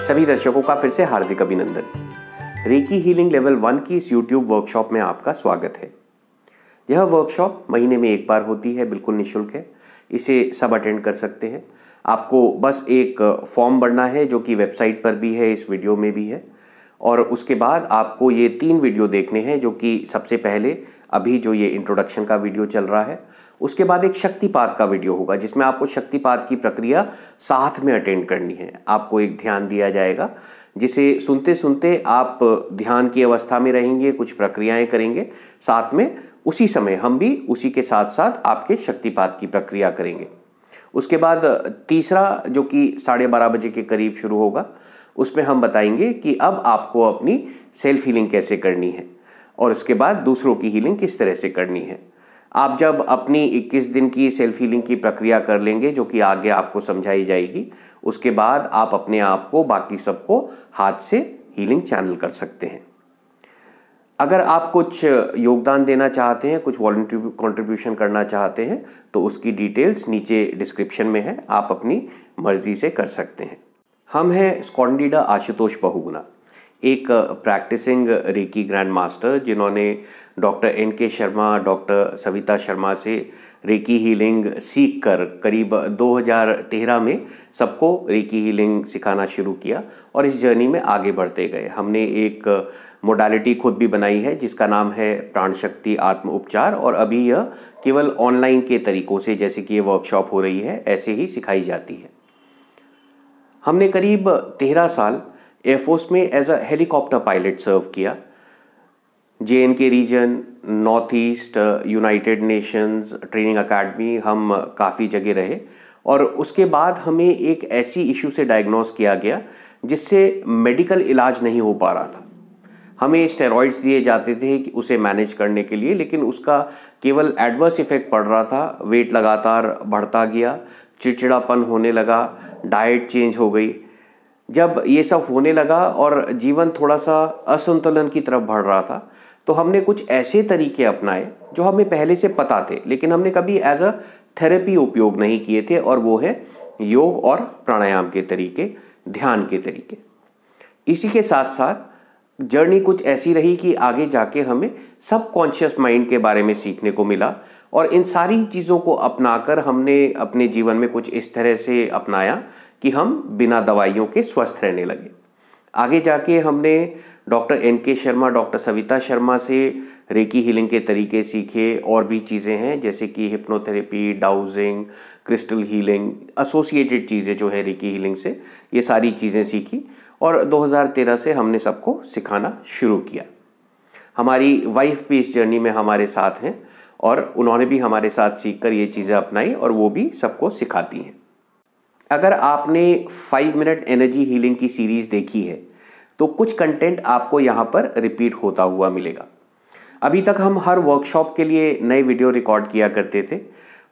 सभी दर्शकों का फिर से हार्दिक अभिनंदन। रेकी हीलिंग लेवल 1 की इस YouTube वर्कशॉप में आपका स्वागत है। यह वर्कशॉप महीने में एक बार होती है, बिल्कुल निःशुल्क है। इसे सब अटेंड कर सकते हैं। आपको बस एक फॉर्म भरना है जो कि वेबसाइट पर भी है, इस वीडियो में भी है। और उसके बाद आपको ये 3 वीडियो देखने हैं, जो कि सबसे पहले अभी जो ये इंट्रोडक्शन का वीडियो चल रहा है, उसके बाद एक शक्तिपात का वीडियो होगा जिसमें आपको शक्तिपात की प्रक्रिया साथ में अटेंड करनी है। आपको एक ध्यान दिया जाएगा जिसे सुनते सुनते आप ध्यान की अवस्था में रहेंगे, कुछ प्रक्रियाएं करेंगे, साथ में उसी समय हम भी उसी के साथ साथ आपके शक्तिपात की प्रक्रिया करेंगे। उसके बाद तीसरा जो कि 12:30 बजे के करीब शुरू होगा, उसमें हम बताएंगे कि अब आपको अपनी सेल्फ हीलिंग कैसे करनी है और उसके बाद दूसरों की हीलिंग किस तरह से करनी है। आप जब अपनी 21 दिन की सेल्फ हीलिंग की प्रक्रिया कर लेंगे, जो कि आगे आपको समझाई जाएगी, उसके बाद आप अपने आप को बाकी सबको हाथ से हीलिंग चैनल कर सकते हैं। अगर आप कुछ योगदान देना चाहते हैं, कुछ वॉलंटरी कंट्रीब्यूशन करना चाहते हैं, तो उसकी डिटेल्स नीचे डिस्क्रिप्शन में है, आप अपनी मर्जी से कर सकते हैं। हम हैं स्कॉन्डिडा आशुतोष बहुगुणा, एक प्रैक्टिसिंग रेकी ग्रैंड मास्टर जिन्होंने doctor NK Sharma, doctor Savita Sharma से रेकी हीलिंग सीख कर करीब 2013 में सबको रेकी हीलिंग सिखाना शुरू किया और इस जर्नी में आगे बढ़ते गए। हमने एक मोडालिटी खुद भी बनाई है जिसका नाम है प्राण शक्ति आत्म उपचार, और अभी यह केवल ऑनलाइन के तरीकों से, जैसे कि ये वर्कशॉप हो रही है, ऐसे ही सिखाई जाती है। हमने करीब 13 साल एयरफोर्स में as a helicopter pilot serve किया। JNK region, north east, United Nations, training academy, हम काफ़ी जगह रहे। और उसके बाद हमें एक ऐसी इशू से डायग्नोस किया गया जिससे मेडिकल इलाज नहीं हो पा रहा था। हमें स्टेरॉइड्स दिए जाते थे कि उसे मैनेज करने के लिए, लेकिन उसका केवल एडवर्स इफेक्ट पड़ रहा था। वेट लगातार बढ़ता गया, चिड़चिड़ापन होने लगा, डाइट चेंज हो गई। जब ये सब होने लगा और जीवन थोड़ा सा असंतुलन की तरफ बढ़ रहा था, तो हमने कुछ ऐसे तरीके अपनाए जो हमें पहले से पता थे, लेकिन हमने कभी एज अ थेरेपी उपयोग नहीं किए थे, और वो है योग और प्राणायाम के तरीके, ध्यान के तरीके। इसी के साथ साथ जर्नी कुछ ऐसी रही कि आगे जाके हमें सबकॉन्शियस माइंड के बारे में सीखने को मिला, और इन सारी चीज़ों को अपनाकर हमने अपने जीवन में कुछ इस तरह से अपनाया कि हम बिना दवाइयों के स्वस्थ रहने लगे। आगे जाके हमने doctor NK Sharma, doctor Savita Sharma से रेकी हीलिंग के तरीके सीखे। और भी चीज़ें हैं जैसे कि hypnotherapy, dowsing, crystal healing, associated चीज़ें जो है रेकी हीलिंग से, ये सारी चीज़ें सीखी और 2013 से हमने सबको सिखाना शुरू किया। हमारी वाइफ भी इस जर्नी में हमारे साथ हैं और उन्होंने भी हमारे साथ सीखकर ये चीज़ें अपनाई और वो भी सबको सिखाती हैं। अगर आपने 5 मिनट एनर्जी हीलिंग की सीरीज़ देखी है तो कुछ कंटेंट आपको यहाँ पर रिपीट होता हुआ मिलेगा। अभी तक हम हर वर्कशॉप के लिए नए वीडियो रिकॉर्ड किया करते थे,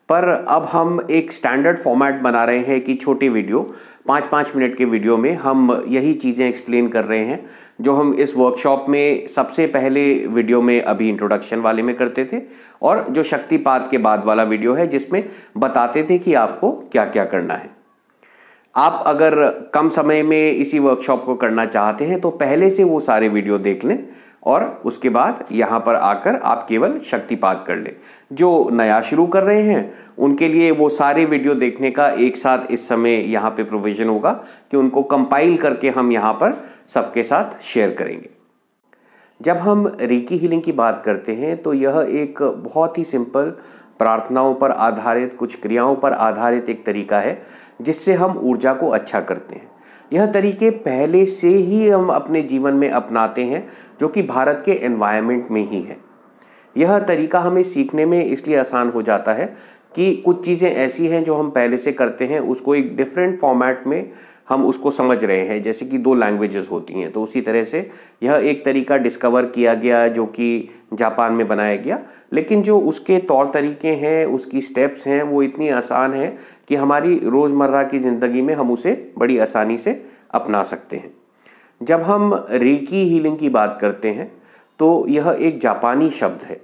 पर अब हम एक स्टैंडर्ड फॉर्मेट बना रहे हैं कि छोटे वीडियो, 5-5 मिनट के वीडियो में हम यही चीज़ें एक्सप्लेन कर रहे हैं जो हम इस वर्कशॉप में सबसे पहले वीडियो में अभी इंट्रोडक्शन वाले में करते थे, और जो शक्तिपात के बाद वाला वीडियो है जिसमें बताते थे कि आपको क्या क्या करना है। आप अगर कम समय में इसी वर्कशॉप को करना चाहते हैं तो पहले से वो सारे वीडियो देख लें और उसके बाद यहाँ पर आकर आप केवल शक्तिपात कर लें। जो नया शुरू कर रहे हैं उनके लिए वो सारे वीडियो देखने का एक साथ इस समय यहाँ पे प्रोविज़न होगा कि उनको कंपाइल करके हम यहाँ पर सबके साथ शेयर करेंगे। जब हम रेकी हीलिंग की बात करते हैं तो यह एक बहुत ही सिंपल, प्रार्थनाओं पर आधारित, कुछ क्रियाओं पर आधारित एक तरीका है जिससे हम ऊर्जा को अच्छा करते हैं। यह तरीके पहले से ही हम अपने जीवन में अपनाते हैं, जो कि भारत के एनवायरनमेंट में ही है। यह तरीका हमें सीखने में इसलिए आसान हो जाता है कि कुछ चीज़ें ऐसी हैं जो हम पहले से करते हैं, उसको एक डिफरेंट फॉर्मेट में हम उसको समझ रहे हैं, जैसे कि 2 लैंग्वेजेस होती हैं। तो उसी तरह से यह एक तरीका डिस्कवर किया गया जो कि जापान में बनाया गया, लेकिन जो उसके तौर तरीके हैं, उसकी स्टेप्स हैं, वो इतनी आसान है कि हमारी रोज़मर्रा की ज़िंदगी में हम उसे बड़ी आसानी से अपना सकते हैं। जब हम रेकी हीलिंग की बात करते हैं तो यह एक जापानी शब्द है।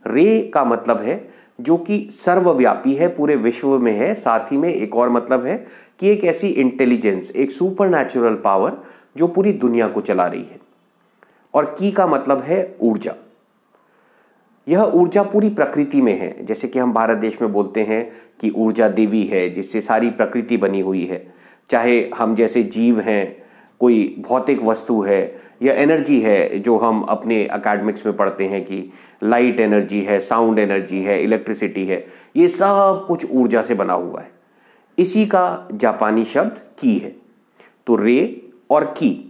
रे का मतलब है जो कि सर्वव्यापी है, पूरे विश्व में है। साथ ही में एक और मतलब है कि एक ऐसी इंटेलिजेंस, एक सुपरनैचुरल पावर जो पूरी दुनिया को चला रही है। और की का मतलब है ऊर्जा। यह ऊर्जा पूरी प्रकृति में है। जैसे कि हम भारत देश में बोलते हैं कि ऊर्जा देवी है, जिससे सारी प्रकृति बनी हुई है। चाहे हम जैसे जीव हैं, कोई भौतिक वस्तु है, या एनर्जी है जो हम अपने एकेडमिक्स में पढ़ते हैं कि लाइट एनर्जी है, साउंड एनर्जी है, इलेक्ट्रिसिटी है, ये सब कुछ ऊर्जा से बना हुआ है। इसी का जापानी शब्द की है। तो रे और की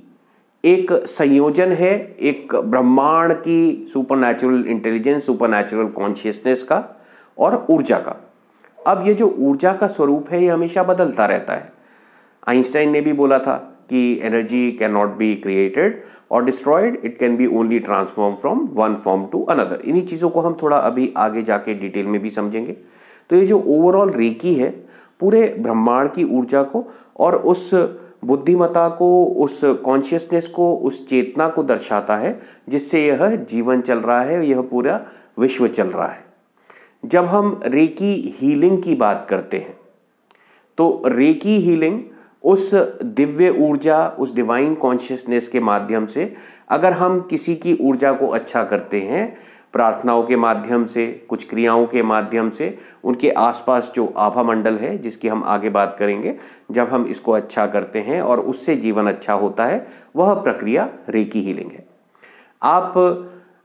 एक संयोजन है, एक ब्रह्मांड की सुपरनैचुरल इंटेलिजेंस, सुपरनैचुरल कॉन्शियसनेस का और ऊर्जा का। अब ये जो ऊर्जा का स्वरूप है ये हमेशा बदलता रहता है। आइंस्टाइन ने भी बोला था कि energy can not be created और destroyed, it can be only transform from one form to another. इन्हीं चीज़ों को हम थोड़ा अभी आगे जाके डिटेल में भी समझेंगे। तो ये जो ओवरऑल रेकी है, पूरे ब्रह्मांड की ऊर्जा को और उस बुद्धिमत्ता को, उस कॉन्शियसनेस को, उस चेतना को दर्शाता है जिससे यह जीवन चल रहा है, यह पूरा विश्व चल रहा है। जब हम रेकी हीलिंग की बात करते हैं तो रेकी हीलिंग उस दिव्य ऊर्जा, उस डिवाइन कॉन्शियसनेस के माध्यम से अगर हम किसी की ऊर्जा को अच्छा करते हैं, प्रार्थनाओं के माध्यम से, कुछ क्रियाओं के माध्यम से, उनके आसपास जो आभा मंडल है जिसकी हम आगे बात करेंगे, जब हम इसको अच्छा करते हैं और उससे जीवन अच्छा होता है, वह प्रक्रिया रेकी हीलिंग है। आप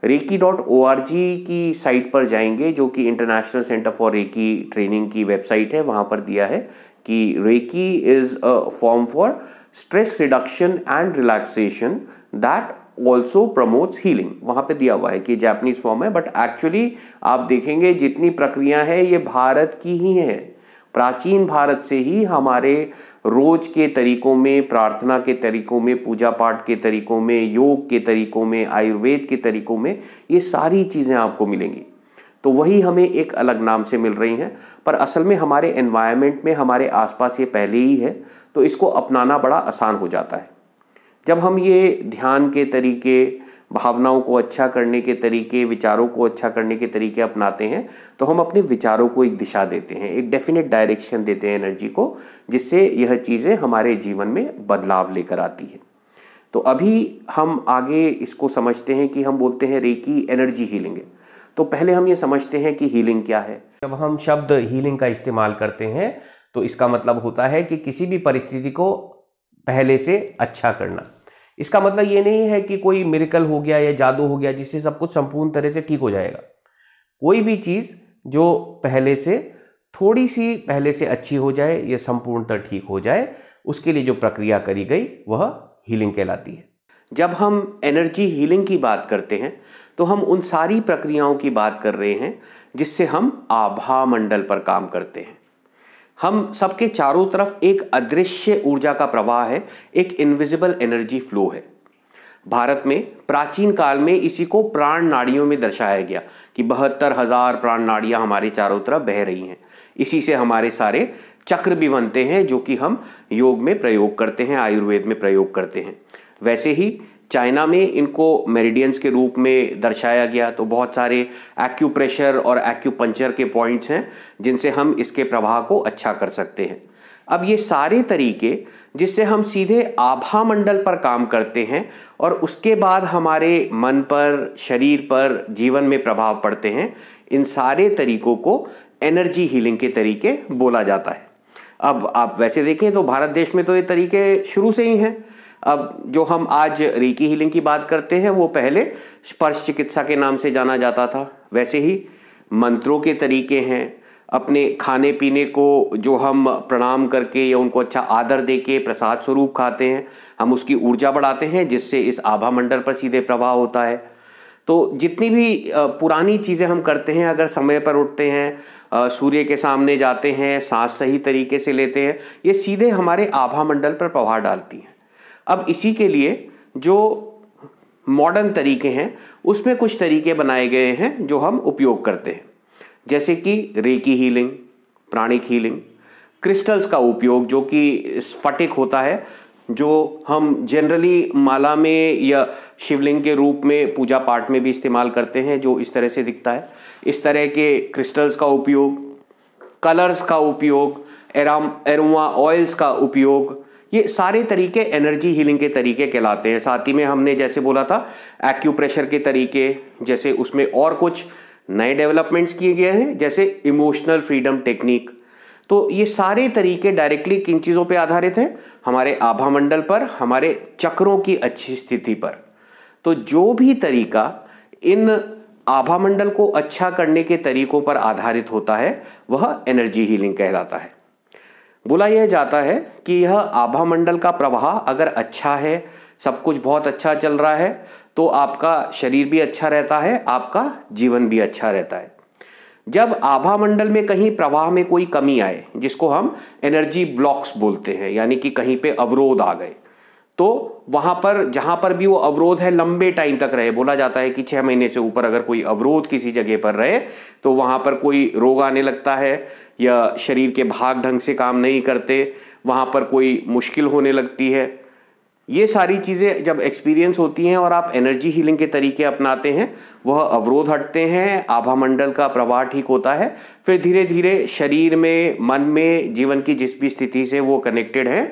reiki.org की साइट पर जाएंगे, जो कि international centre for reiki training की वेबसाइट है। वहाँ पर दिया है कि reiki is a form for stress reduction and relaxation that also promotes healing. वहाँ पे दिया हुआ है कि जापानीज फॉर्म है, बट एक्चुअली आप देखेंगे जितनी प्रक्रिया है ये भारत की ही है। प्राचीन भारत से ही हमारे रोज के तरीकों में, प्रार्थना के तरीकों में, पूजा पाठ के तरीकों में, योग के तरीकों में, आयुर्वेद के तरीकों में ये सारी चीज़ें आपको मिलेंगी। तो वही हमें एक अलग नाम से मिल रही हैं, पर असल में हमारे एनवायरनमेंट में, हमारे आसपास ये पहले ही है, तो इसको अपनाना बड़ा आसान हो जाता है। जब हम ये ध्यान के तरीके, भावनाओं को अच्छा करने के तरीके, विचारों को अच्छा करने के तरीके अपनाते हैं तो हम अपने विचारों को एक दिशा देते हैं, एक डेफिनेट डायरेक्शन देते हैं एनर्जी को, जिससे यह चीज़ें हमारे जीवन में बदलाव लेकर आती है। तो अभी हम आगे इसको समझते हैं कि हम बोलते हैं रेकी एनर्जी हीलिंग है। तो पहले हम ये समझते हैं कि हीलिंग क्या है। जब हम शब्द हीलिंग का इस्तेमाल करते हैं तो इसका मतलब होता है कि किसी भी परिस्थिति को पहले से अच्छा करना। इसका मतलब ये नहीं है कि कोई मिरेकल हो गया या जादू हो गया जिससे सब कुछ संपूर्ण तरह से ठीक हो जाएगा। कोई भी चीज़ जो पहले से, थोड़ी सी पहले से अच्छी हो जाए या संपूर्णतः ठीक हो जाए, उसके लिए जो प्रक्रिया करी गई वह हीलिंग कहलाती है। जब हम एनर्जी हीलिंग की बात करते हैं तो हम उन सारी प्रक्रियाओं की बात कर रहे हैं जिससे हम आभा मंडल पर काम करते हैं। हम सबके चारों तरफ एक अदृश्य ऊर्जा का प्रवाह है, एक इनविजिबल एनर्जी फ्लो है। भारत में प्राचीन काल में इसी को प्राण नाड़ियों में दर्शाया गया कि 72,000 प्राण नाड़ियां हमारे चारों तरफ बह रही हैं। इसी से हमारे सारे चक्र भी बनते हैं, जो कि हम योग में प्रयोग करते हैं, आयुर्वेद में प्रयोग करते हैं। वैसे ही चाइना में इनको मेरिडियंस के रूप में दर्शाया गया। तो बहुत सारे एक्यूप्रेशर और एक्यूपंक्चर के पॉइंट्स हैं जिनसे हम इसके प्रवाह को अच्छा कर सकते हैं। अब ये सारे तरीके जिससे हम सीधे आभा मंडल पर काम करते हैं और उसके बाद हमारे मन पर, शरीर पर, जीवन में प्रभाव पड़ते हैं, इन सारे तरीकों को एनर्जी हीलिंग के तरीके बोला जाता है। अब आप वैसे देखें तो भारत देश में तो ये तरीके शुरू से ही हैं। अब जो हम आज रेकी हीलिंग की बात करते हैं वो पहले स्पर्श चिकित्सा के नाम से जाना जाता था। वैसे ही मंत्रों के तरीके हैं, अपने खाने पीने को जो हम प्रणाम करके या उनको अच्छा आदर देके प्रसाद स्वरूप खाते हैं, हम उसकी ऊर्जा बढ़ाते हैं जिससे इस आभा मंडल पर सीधे प्रभाव होता है। तो जितनी भी पुरानी चीज़ें हम करते हैं, अगर समय पर उठते हैं, सूर्य के सामने जाते हैं, सांस सही तरीके से लेते हैं, ये सीधे हमारे आभा मंडल पर प्रभाव डालती हैं। अब इसी के लिए जो मॉडर्न तरीके हैं उसमें कुछ तरीके बनाए गए हैं जो हम उपयोग करते हैं, जैसे कि recce healing, pranic healing, crystals का उपयोग, जो कि स्फटिक होता है, जो हम जनरली माला में या शिवलिंग के रूप में पूजा पाठ में भी इस्तेमाल करते हैं, जो इस तरह से दिखता है। इस तरह के क्रिस्टल्स का उपयोग, कलर्स का उपयोग, एरोमा ऑयल्स का उपयोग, ये सारे तरीके एनर्जी हीलिंग के तरीके कहलाते हैं। साथ ही में हमने जैसे बोला था एक्यूप्रेशर के तरीके, जैसे उसमें और कुछ नए डेवलपमेंट्स किए गए हैं, जैसे इमोशनल फ्रीडम टेक्निक। तो ये सारे तरीके डायरेक्टली किन चीज़ों पे आधारित हैं? हमारे आभा मंडल पर, हमारे चक्रों की अच्छी स्थिति पर। तो जो भी तरीका इन आभा मंडल को अच्छा करने के तरीकों पर आधारित होता है वह एनर्जी हीलिंग कहलाता है। बोला यह जाता है कि यह आभा मंडल का प्रवाह अगर अच्छा है, सब कुछ बहुत अच्छा चल रहा है, तो आपका शरीर भी अच्छा रहता है, आपका जीवन भी अच्छा रहता है। जब आभा मंडल में कहीं प्रवाह में कोई कमी आए, जिसको हम एनर्जी ब्लॉक्स बोलते हैं, यानी कि कहीं पे अवरोध आ गए, तो वहां पर जहां पर भी वो अवरोध है लंबे टाइम तक रहे, बोला जाता है कि 6 महीने से ऊपर अगर कोई अवरोध किसी जगह पर रहे तो वहां पर कोई रोग आने लगता है, या शरीर के भाग ढंग से काम नहीं करते, वहां पर कोई मुश्किल होने लगती है। ये सारी चीज़ें जब एक्सपीरियंस होती हैं और आप एनर्जी हीलिंग के तरीके अपनाते हैं, वह अवरोध हटते हैं, आभा मंडल का प्रवाह ठीक होता है, फिर धीरे धीरे शरीर में, मन में, जीवन की जिस भी स्थिति से वो कनेक्टेड हैं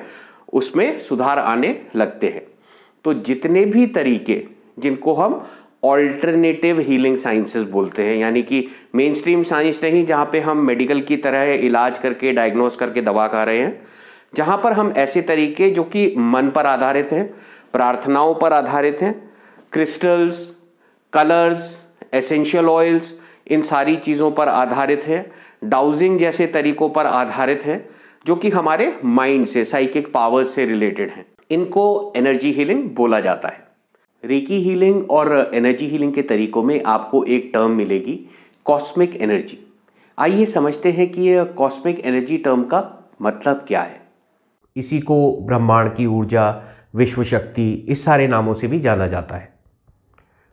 उसमें सुधार आने लगते हैं। तो जितने भी तरीके जिनको हम ऑल्टरनेटिव हीलिंग साइंसेस बोलते हैं, यानी कि मेन स्ट्रीम साइंस नहीं जहाँ पे हम मेडिकल की तरह इलाज करके डायग्नोस करके दवा खा रहे हैं, जहाँ पर हम ऐसे तरीके जो कि मन पर आधारित हैं, प्रार्थनाओं पर आधारित हैं, क्रिस्टल्स, कलर्स, एसेंशियल ऑयल्स, इन सारी चीज़ों पर आधारित हैं, डाउजिंग जैसे तरीकों पर आधारित हैं, जो कि हमारे माइंड से, साइकिक पावर्स से रिलेटेड हैं, इनको एनर्जी हीलिंग बोला जाता है। रेकी हीलिंग और एनर्जी हीलिंग के तरीकों में आपको एक टर्म मिलेगी, कॉस्मिक एनर्जी। आइए समझते हैं कि यह कॉस्मिक एनर्जी टर्म का मतलब क्या है। इसी को ब्रह्मांड की ऊर्जा, विश्व शक्ति, इस सारे नामों से भी जाना जाता है।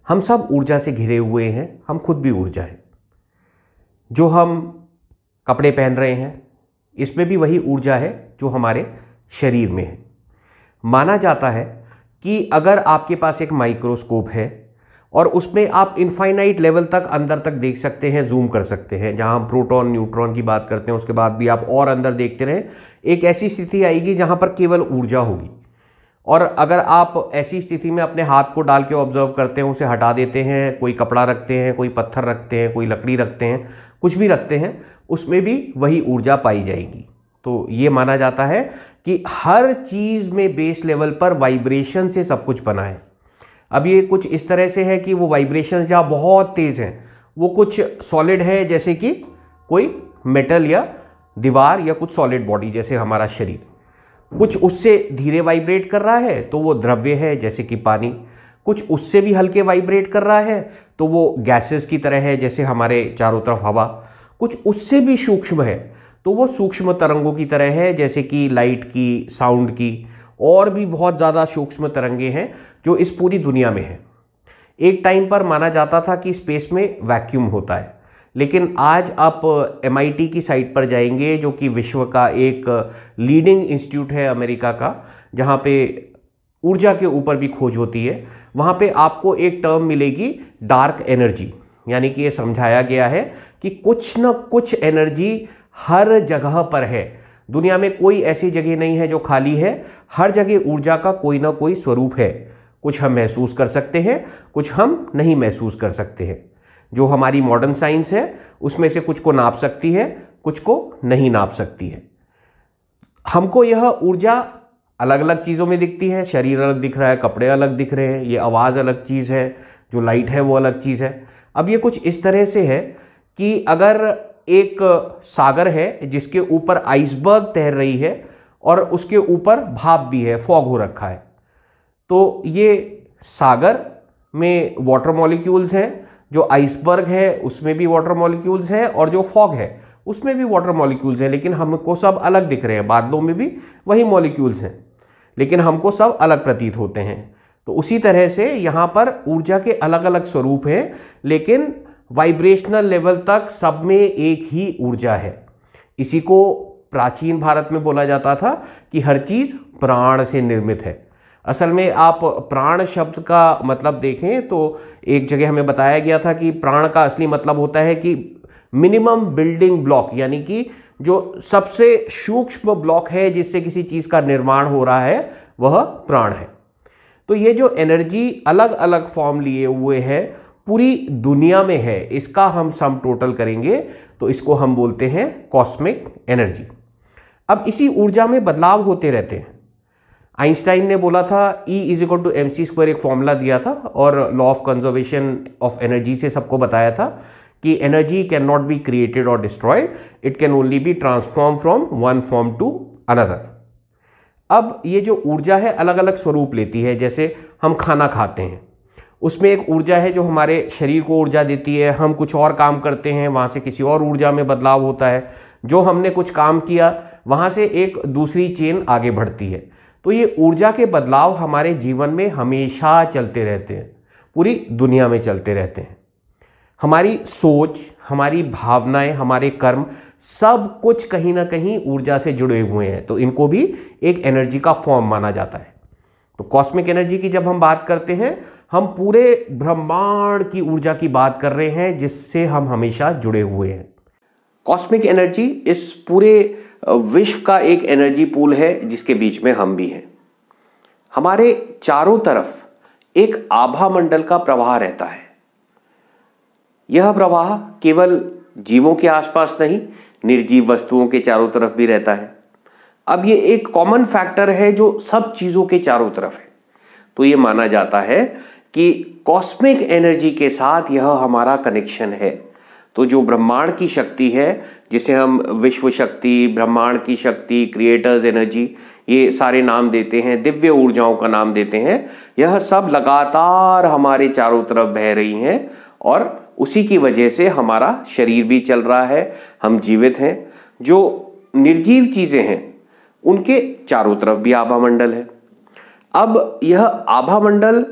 हम सब ऊर्जा से घिरे हुए हैं, हम खुद भी ऊर्जा है। जो हम कपड़े पहन रहे हैं, इसमें भी वही ऊर्जा है जो हमारे शरीर में है। माना जाता है कि अगर आपके पास एक माइक्रोस्कोप है और उसमें आप इनफाइनाइट लेवल तक अंदर तक देख सकते हैं, जूम कर सकते हैं, जहां हम प्रोटॉन न्यूट्रॉन की बात करते हैं, उसके बाद भी आप और अंदर देखते रहें, एक ऐसी स्थिति आएगी जहां पर केवल ऊर्जा होगी। और अगर आप ऐसी स्थिति में अपने हाथ को डाल के ऑब्जर्व करते हैं, उसे हटा देते हैं, कोई कपड़ा रखते हैं, कोई पत्थर रखते हैं, कोई लकड़ी रखते हैं, कुछ भी रखते हैं, उसमें भी वही ऊर्जा पाई जाएगी। तो ये माना जाता है कि हर चीज़ में बेस लेवल पर वाइब्रेशन से सब कुछ बना है। अब ये कुछ इस तरह से है कि वो वाइब्रेशन जहाँ बहुत तेज़ हैं, वो कुछ सॉलिड है, जैसे कि कोई मेटल या दीवार या कुछ सॉलिड बॉडी जैसे हमारा शरीर, कुछ उससे धीरे वाइब्रेट कर रहा है तो वो द्रव्य है जैसे कि पानी, कुछ उससे भी हल्के वाइब्रेट कर रहा है तो वो गैसेस की तरह है जैसे हमारे चारों तरफ हवा, कुछ उससे भी सूक्ष्म है तो वो सूक्ष्म तरंगों की तरह है जैसे कि लाइट की, साउंड की, और भी बहुत ज़्यादा सूक्ष्म तरंगे हैं जो इस पूरी दुनिया में हैं। एक टाइम पर माना जाता था कि स्पेस में वैक्यूम होता है, लेकिन आज आप MIT की साइट पर जाएंगे, जो कि विश्व का एक लीडिंग इंस्टीट्यूट है अमेरिका का, जहाँ पे ऊर्जा के ऊपर भी खोज होती है, वहाँ पे आपको एक टर्म मिलेगी डार्क एनर्जी। यानी कि ये समझाया गया है कि कुछ न कुछ एनर्जी हर जगह पर है। दुनिया में कोई ऐसी जगह नहीं है जो खाली है, हर जगह ऊर्जा का कोई ना कोई स्वरूप है। कुछ हम महसूस कर सकते हैं, कुछ हम नहीं महसूस कर सकते हैं। जो हमारी मॉडर्न साइंस है उसमें से कुछ को नाप सकती है, कुछ को नहीं नाप सकती है। हमको यह ऊर्जा अलग अलग चीज़ों में दिखती है, शरीर अलग दिख रहा है, कपड़े अलग दिख रहे हैं, ये आवाज़ अलग चीज़ है, जो लाइट है वो अलग चीज़ है। अब ये कुछ इस तरह से है कि अगर एक सागर है जिसके ऊपर आइसबर्ग तैर रही है और उसके ऊपर भाप भी है, फॉग हो रखा है, तो ये सागर में वाटर मॉलिक्यूल्स हैं, जो आइसबर्ग है उसमें भी वाटर मॉलिक्यूल्स हैं, और जो फॉग है उसमें भी वाटर मॉलिक्यूल्स हैं, लेकिन हमको सब अलग दिख रहे हैं। बादलों में भी वही मॉलिक्यूल्स हैं, लेकिन हमको सब अलग प्रतीत होते हैं। तो उसी तरह से यहाँ पर ऊर्जा के अलग अलग स्वरूप हैं, लेकिन वाइब्रेशनल लेवल तक सब में एक ही ऊर्जा है। इसी को प्राचीन भारत में बोला जाता था कि हर चीज़ प्राण से निर्मित है। असल में आप प्राण शब्द का मतलब देखें तो एक जगह हमें बताया गया था कि प्राण का असली मतलब होता है कि मिनिमम बिल्डिंग ब्लॉक, यानी कि जो सबसे सूक्ष्म ब्लॉक है जिससे किसी चीज का निर्माण हो रहा है वह प्राण है। तो ये जो एनर्जी अलग अलग फॉर्म लिए हुए है पूरी दुनिया में है, इसका हम सम टोटल करेंगे तो इसको हम बोलते हैं कॉस्मिक एनर्जी। अब इसी ऊर्जा में बदलाव होते रहते हैं। आइंस्टाइन ने बोला था E = mc², एक फॉर्मूला दिया था और law of conservation of energy से सबको बताया था कि energy can not be created और destroyed, it can only be transform from one form to another. अब ये जो ऊर्जा है अलग अलग स्वरूप लेती है। जैसे हम खाना खाते हैं, उसमें एक ऊर्जा है जो हमारे शरीर को ऊर्जा देती है। हम कुछ और काम करते हैं, वहाँ से किसी और ऊर्जा में बदलाव होता है। जो हमने कुछ काम किया वहाँ से एक दूसरी चेन आगे बढ़ती है। तो ये ऊर्जा के बदलाव हमारे जीवन में हमेशा चलते रहते हैं, पूरी दुनिया में चलते रहते हैं। हमारी सोच, हमारी भावनाएं, हमारे कर्म, सब कुछ कहीं ना कहीं ऊर्जा से जुड़े हुए हैं, तो इनको भी एक एनर्जी का फॉर्म माना जाता है। तो कॉस्मिक एनर्जी की जब हम बात करते हैं, हम पूरे ब्रह्मांड की ऊर्जा की बात कर रहे हैं जिससे हम हमेशा जुड़े हुए हैं। कॉस्मिक एनर्जी इस पूरे विश्व का एक एनर्जी पूल है जिसके बीच में हम भी हैं। हमारे चारों तरफ एक आभा मंडल का प्रवाह रहता है। यह प्रवाह केवल जीवों के आसपास नहीं, निर्जीव वस्तुओं के चारों तरफ भी रहता है। अब ये एक कॉमन फैक्टर है जो सब चीजों के चारों तरफ है। तो ये माना जाता है कि कॉस्मिक एनर्जी के साथ यह हमारा कनेक्शन है। तो जो ब्रह्मांड की शक्ति है, जिसे हम विश्व शक्ति, ब्रह्मांड की शक्ति, क्रिएटर्स एनर्जी, ये सारे नाम देते हैं, दिव्य ऊर्जाओं का नाम देते हैं, यह सब लगातार हमारे चारों तरफ बह रही हैं और उसी की वजह से हमारा शरीर भी चल रहा है, हम जीवित हैं। जो निर्जीव चीजें हैं उनके चारों तरफ भी आभा मंडल है। अब यह आभा मंडल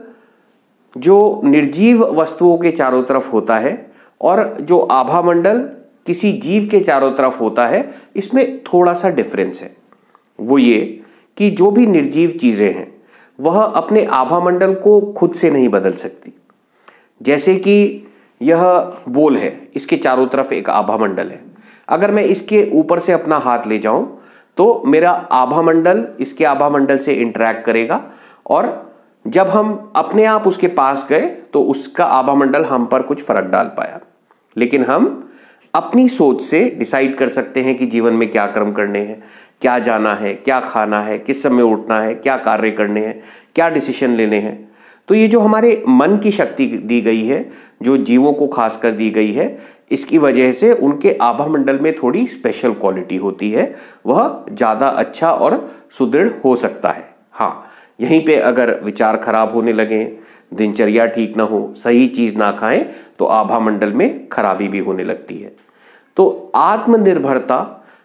जो निर्जीव वस्तुओं के चारों तरफ होता है और जो आभा मंडल किसी जीव के चारों तरफ होता है, इसमें थोड़ा सा डिफरेंस है। वो ये कि जो भी निर्जीव चीजें हैं वह अपने आभा मंडल को खुद से नहीं बदल सकती। जैसे कि यह बोल है, इसके चारों तरफ एक आभा मंडल है। अगर मैं इसके ऊपर से अपना हाथ ले जाऊं तो मेरा आभा मंडल इसके आभा मंडल से इंटरैक्ट करेगा और जब हम अपने आप उसके पास गए तो उसका आभा मंडल हम पर कुछ फर्क डाल पाया। लेकिन हम अपनी सोच से डिसाइड कर सकते हैं कि जीवन में क्या कर्म करने हैं, क्या जाना है, क्या खाना है, किस समय उठना है, क्या कार्य करने हैं, क्या डिसीजन लेने हैं। तो ये जो हमारे मन की शक्ति दी गई है, जो जीवों को खासकर दी गई है, इसकी वजह से उनके आभा मंडल में थोड़ी स्पेशल क्वालिटी होती है, वह ज़्यादा अच्छा और सुदृढ़ हो सकता है। हाँ, यहीं पे अगर विचार खराब होने लगे, दिनचर्या ठीक ना हो, सही चीज ना खाएं, तो आभा मंडल में खराबी भी होने लगती है। तो आत्मनिर्भरता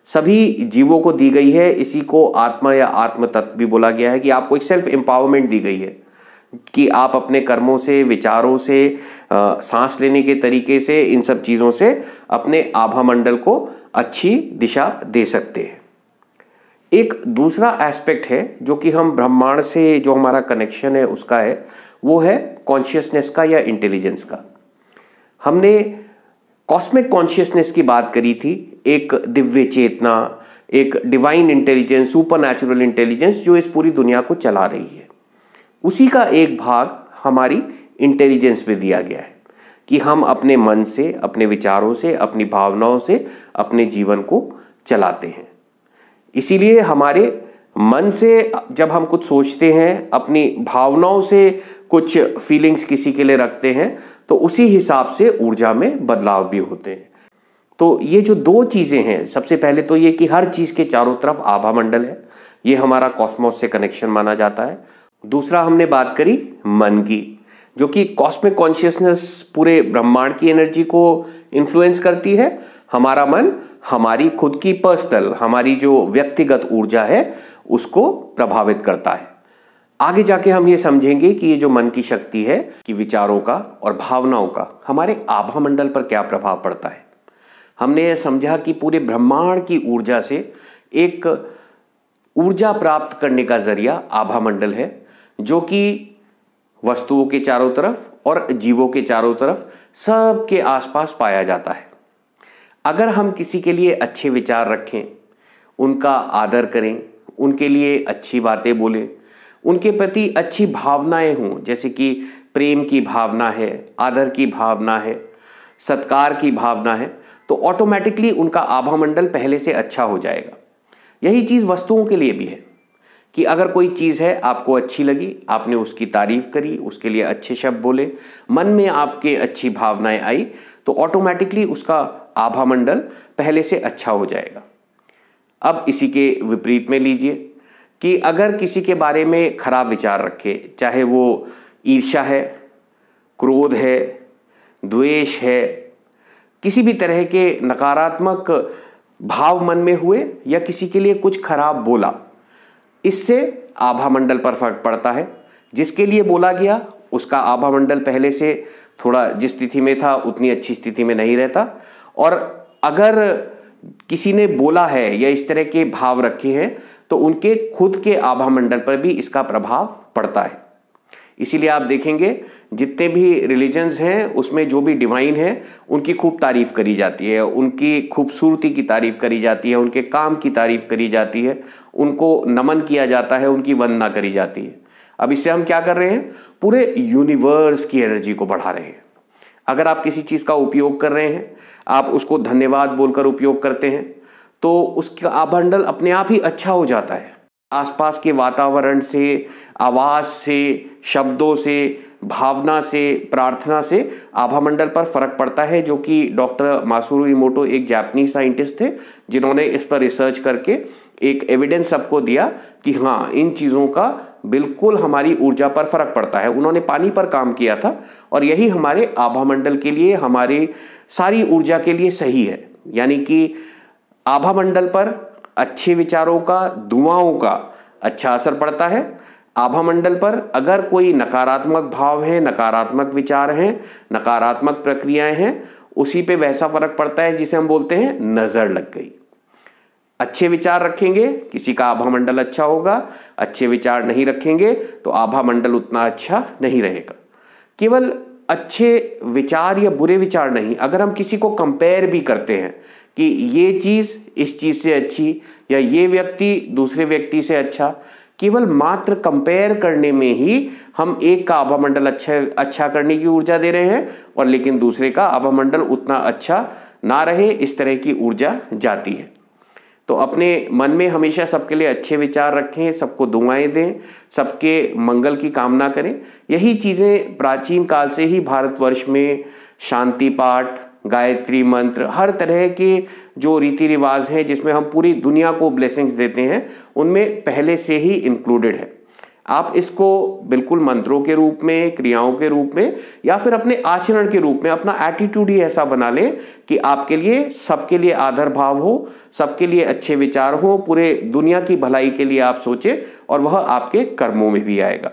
सभी जीवों को दी गई है। इसी को आत्मा या आत्म तत्व भी बोला गया है कि आपको एक सेल्फ एम्पावरमेंट दी गई है कि आप अपने कर्मों से, विचारों से, सांस लेने के तरीके से, इन सब चीजों से अपने आभा मंडल को अच्छी दिशा दे सकते हैं। एक दूसरा एस्पेक्ट है जो कि हम ब्रह्मांड से जो हमारा कनेक्शन है उसका है, वो है कॉन्शियसनेस का या इंटेलिजेंस का। हमने कॉस्मिक कॉन्शियसनेस की बात करी थी, एक दिव्य चेतना, एक डिवाइन इंटेलिजेंस, सुपरनैचुरल इंटेलिजेंस जो इस पूरी दुनिया को चला रही है। उसी का एक भाग हमारी इंटेलिजेंस में दिया गया है कि हम अपने मन से, अपने विचारों से, अपनी भावनाओं से अपने जीवन को चलाते हैं। इसीलिए हमारे मन से जब हम कुछ सोचते हैं, अपनी भावनाओं से कुछ फीलिंग्स किसी के लिए रखते हैं, तो उसी हिसाब से ऊर्जा में बदलाव भी होते हैं। तो ये जो दो चीजें हैं, सबसे पहले तो ये कि हर चीज के चारों तरफ आभा मंडल है, ये हमारा कॉस्मोस से कनेक्शन माना जाता है। दूसरा हमने बात करी मन की, जो कि कॉस्मिक कॉन्शियसनेस पूरे ब्रह्मांड की एनर्जी को इन्फ्लुएंस करती है। हमारा मन हमारी खुद की पर्सनल, हमारी जो व्यक्तिगत ऊर्जा है उसको प्रभावित करता है। आगे जाके हम ये समझेंगे कि ये जो मन की शक्ति है कि विचारों का और भावनाओं का हमारे आभा मंडल पर क्या प्रभाव पड़ता है। हमने ये समझा कि पूरे ब्रह्मांड की ऊर्जा से एक ऊर्जा प्राप्त करने का जरिया आभा मंडल है, जो कि वस्तुओं के चारों तरफ और जीवों के चारों तरफ सबके आसपास पाया जाता है। अगर हम किसी के लिए अच्छे विचार रखें, उनका आदर करें, उनके लिए अच्छी बातें बोलें, उनके प्रति अच्छी भावनाएं हों, जैसे कि प्रेम की भावना है, आदर की भावना है, सत्कार की भावना है, तो ऑटोमेटिकली उनका आभा मंडल पहले से अच्छा हो जाएगा। यही चीज़ वस्तुओं के लिए भी है कि अगर कोई चीज़ है आपको अच्छी लगी, आपने उसकी तारीफ करी, उसके लिए अच्छे शब्द बोले, मन में आपके अच्छी भावनाएं आई, तो ऑटोमेटिकली उसका आभा मंडल पहले से अच्छा हो जाएगा। अब इसी के विपरीत में लीजिए कि अगर किसी के बारे में खराब विचार रखे, चाहे वो ईर्ष्या है, क्रोध है, द्वेष है, किसी भी तरह के नकारात्मक भाव मन में हुए या किसी के लिए कुछ खराब बोला, इससे आभा मंडल पर फर्क पड़ता है। जिसके लिए बोला गया उसका आभा मंडल पहले से थोड़ा जिस स्थिति में था उतनी अच्छी स्थिति में नहीं रहता, और अगर किसी ने बोला है या इस तरह के भाव रखे हैं तो उनके खुद के आभा मंडल पर भी इसका प्रभाव पड़ता है। इसीलिए आप देखेंगे जितने भी रिलीजन्स हैं उसमें जो भी डिवाइन है उनकी खूब तारीफ करी जाती है, उनकी खूबसूरती की तारीफ करी जाती है, उनके काम की तारीफ करी जाती है, उनको नमन किया जाता है, उनकी वंदना करी जाती है। अब इससे हम क्या कर रहे हैं? पूरे यूनिवर्स की एनर्जी को बढ़ा रहे हैं। अगर आप किसी चीज का उपयोग कर रहे हैं, आप उसको धन्यवाद बोलकर उपयोग करते हैं, तो उसका आभा मंडल अपने आप ही अच्छा हो जाता है। आसपास के वातावरण से, आवाज से, शब्दों से, भावना से, प्रार्थना से आभा मंडल पर फर्क पड़ता है, जो कि डॉक्टर मासुरू इमोटो एक जापानीज साइंटिस्ट थे जिन्होंने इस पर रिसर्च करके एक एविडेंस सबको दिया कि हाँ, इन चीज़ों का बिल्कुल हमारी ऊर्जा पर फर्क पड़ता है। उन्होंने पानी पर काम किया था और यही हमारे आभा मंडल के लिए, हमारी सारी ऊर्जा के लिए सही है। यानी कि आभा मंडल पर अच्छे विचारों का, दुआओं का अच्छा असर पड़ता है। आभा मंडल पर अगर कोई नकारात्मक भाव है, नकारात्मक विचार हैं, नकारात्मक प्रक्रियाएं हैं, उसी पे वैसा फर्क पड़ता है जिसे हम बोलते हैं नजर लग गई। अच्छे विचार रखेंगे किसी का आभा मंडल अच्छा होगा, अच्छे विचार नहीं रखेंगे तो आभा मंडल उतना अच्छा नहीं रहेगा। केवल अच्छे विचार या बुरे विचार नहीं, अगर हम किसी को कंपेयर भी करते हैं कि ये चीज इस चीज से अच्छी या ये व्यक्ति दूसरे व्यक्ति से अच्छा, केवल मात्र कंपेयर करने में ही हम एक का आभा मंडल अच्छा करने की ऊर्जा दे रहे हैं, और लेकिन दूसरे का आभा मंडल उतना अच्छा ना रहे, इस तरह की ऊर्जा जाती है। तो अपने मन में हमेशा सबके लिए अच्छे विचार रखें, सबको दुआएं दें, सबके मंगल की कामना करें। यही चीजें प्राचीन काल से ही भारतवर्ष में शांति पाठ, गायत्री मंत्र, हर तरह के जो रीति रिवाज हैं जिसमें हम पूरी दुनिया को ब्लेसिंग्स देते हैं, उनमें पहले से ही इंक्लूडेड है। आप इसको बिल्कुल मंत्रों के रूप में, क्रियाओं के रूप में, या फिर अपने आचरण के रूप में अपना एटीट्यूड ही ऐसा बना लें कि आपके लिए, सबके लिए आदर भाव हो, सबके लिए अच्छे विचार हो, पूरे दुनिया की भलाई के लिए आप सोचें और वह आपके कर्मों में भी आएगा।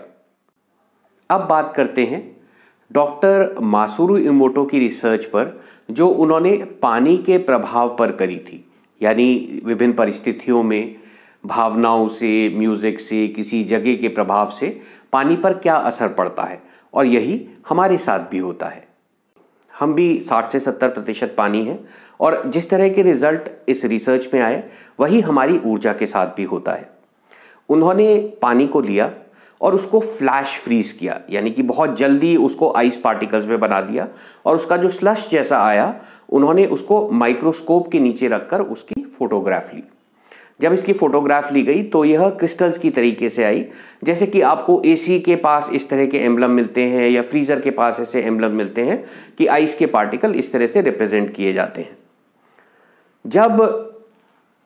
अब बात करते हैं डॉक्टर मासुरू इमोटो की रिसर्च पर, जो उन्होंने पानी के प्रभाव पर करी थी। यानी विभिन्न परिस्थितियों में भावनाओं से, म्यूजिक से, किसी जगह के प्रभाव से पानी पर क्या असर पड़ता है, और यही हमारे साथ भी होता है। हम भी 60 से 70% पानी हैं, और जिस तरह के रिजल्ट इस रिसर्च में आए वही हमारी ऊर्जा के साथ भी होता है। उन्होंने पानी को लिया और उसको फ्लैश फ्रीज किया, यानी कि बहुत जल्दी उसको आइस पार्टिकल्स में बना दिया, और उसका जो स्लश जैसा आया उन्होंने उसको माइक्रोस्कोप के नीचे रखकर उसकी फोटोग्राफ ली। जब इसकी फोटोग्राफ ली गई तो यह क्रिस्टल्स की तरीके से आई, जैसे कि आपको एसी के पास इस तरह के एम्बलम मिलते हैं या फ्रीजर के पास ऐसे एम्बलम मिलते हैं कि आइस के पार्टिकल इस तरह से रिप्रेजेंट किए जाते हैं। जब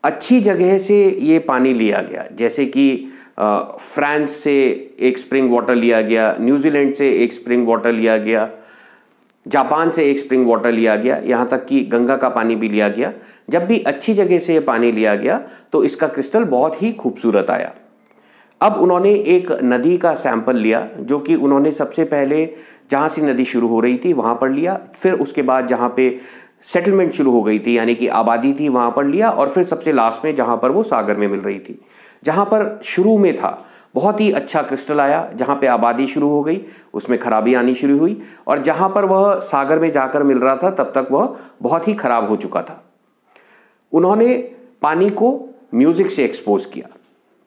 अच्छी जगह से ये पानी लिया गया, जैसे कि फ्रांस से एक स्प्रिंग वाटर लिया गया, न्यूजीलैंड से एक स्प्रिंग वाटर लिया गया, जापान से एक स्प्रिंग वाटर लिया गया, यहाँ तक कि गंगा का पानी भी लिया गया। जब भी अच्छी जगह से ये पानी लिया गया तो इसका क्रिस्टल बहुत ही खूबसूरत आया। अब उन्होंने एक नदी का सैंपल लिया, जो कि उन्होंने सबसे पहले जहाँ से नदी शुरू हो रही थी वहाँ पर लिया, फिर उसके बाद जहाँ पे सेटलमेंट शुरू हो गई थी, यानी कि आबादी थी वहाँ पर लिया, और फिर सबसे लास्ट में जहाँ पर वो सागर में मिल रही थी। जहाँ पर शुरू में था बहुत ही अच्छा क्रिस्टल आया, जहाँ पे आबादी शुरू हो गई उसमें खराबी आनी शुरू हुई, और जहाँ पर वह सागर में जाकर मिल रहा था तब तक वह बहुत ही खराब हो चुका था। उन्होंने पानी को म्यूजिक से एक्सपोज किया,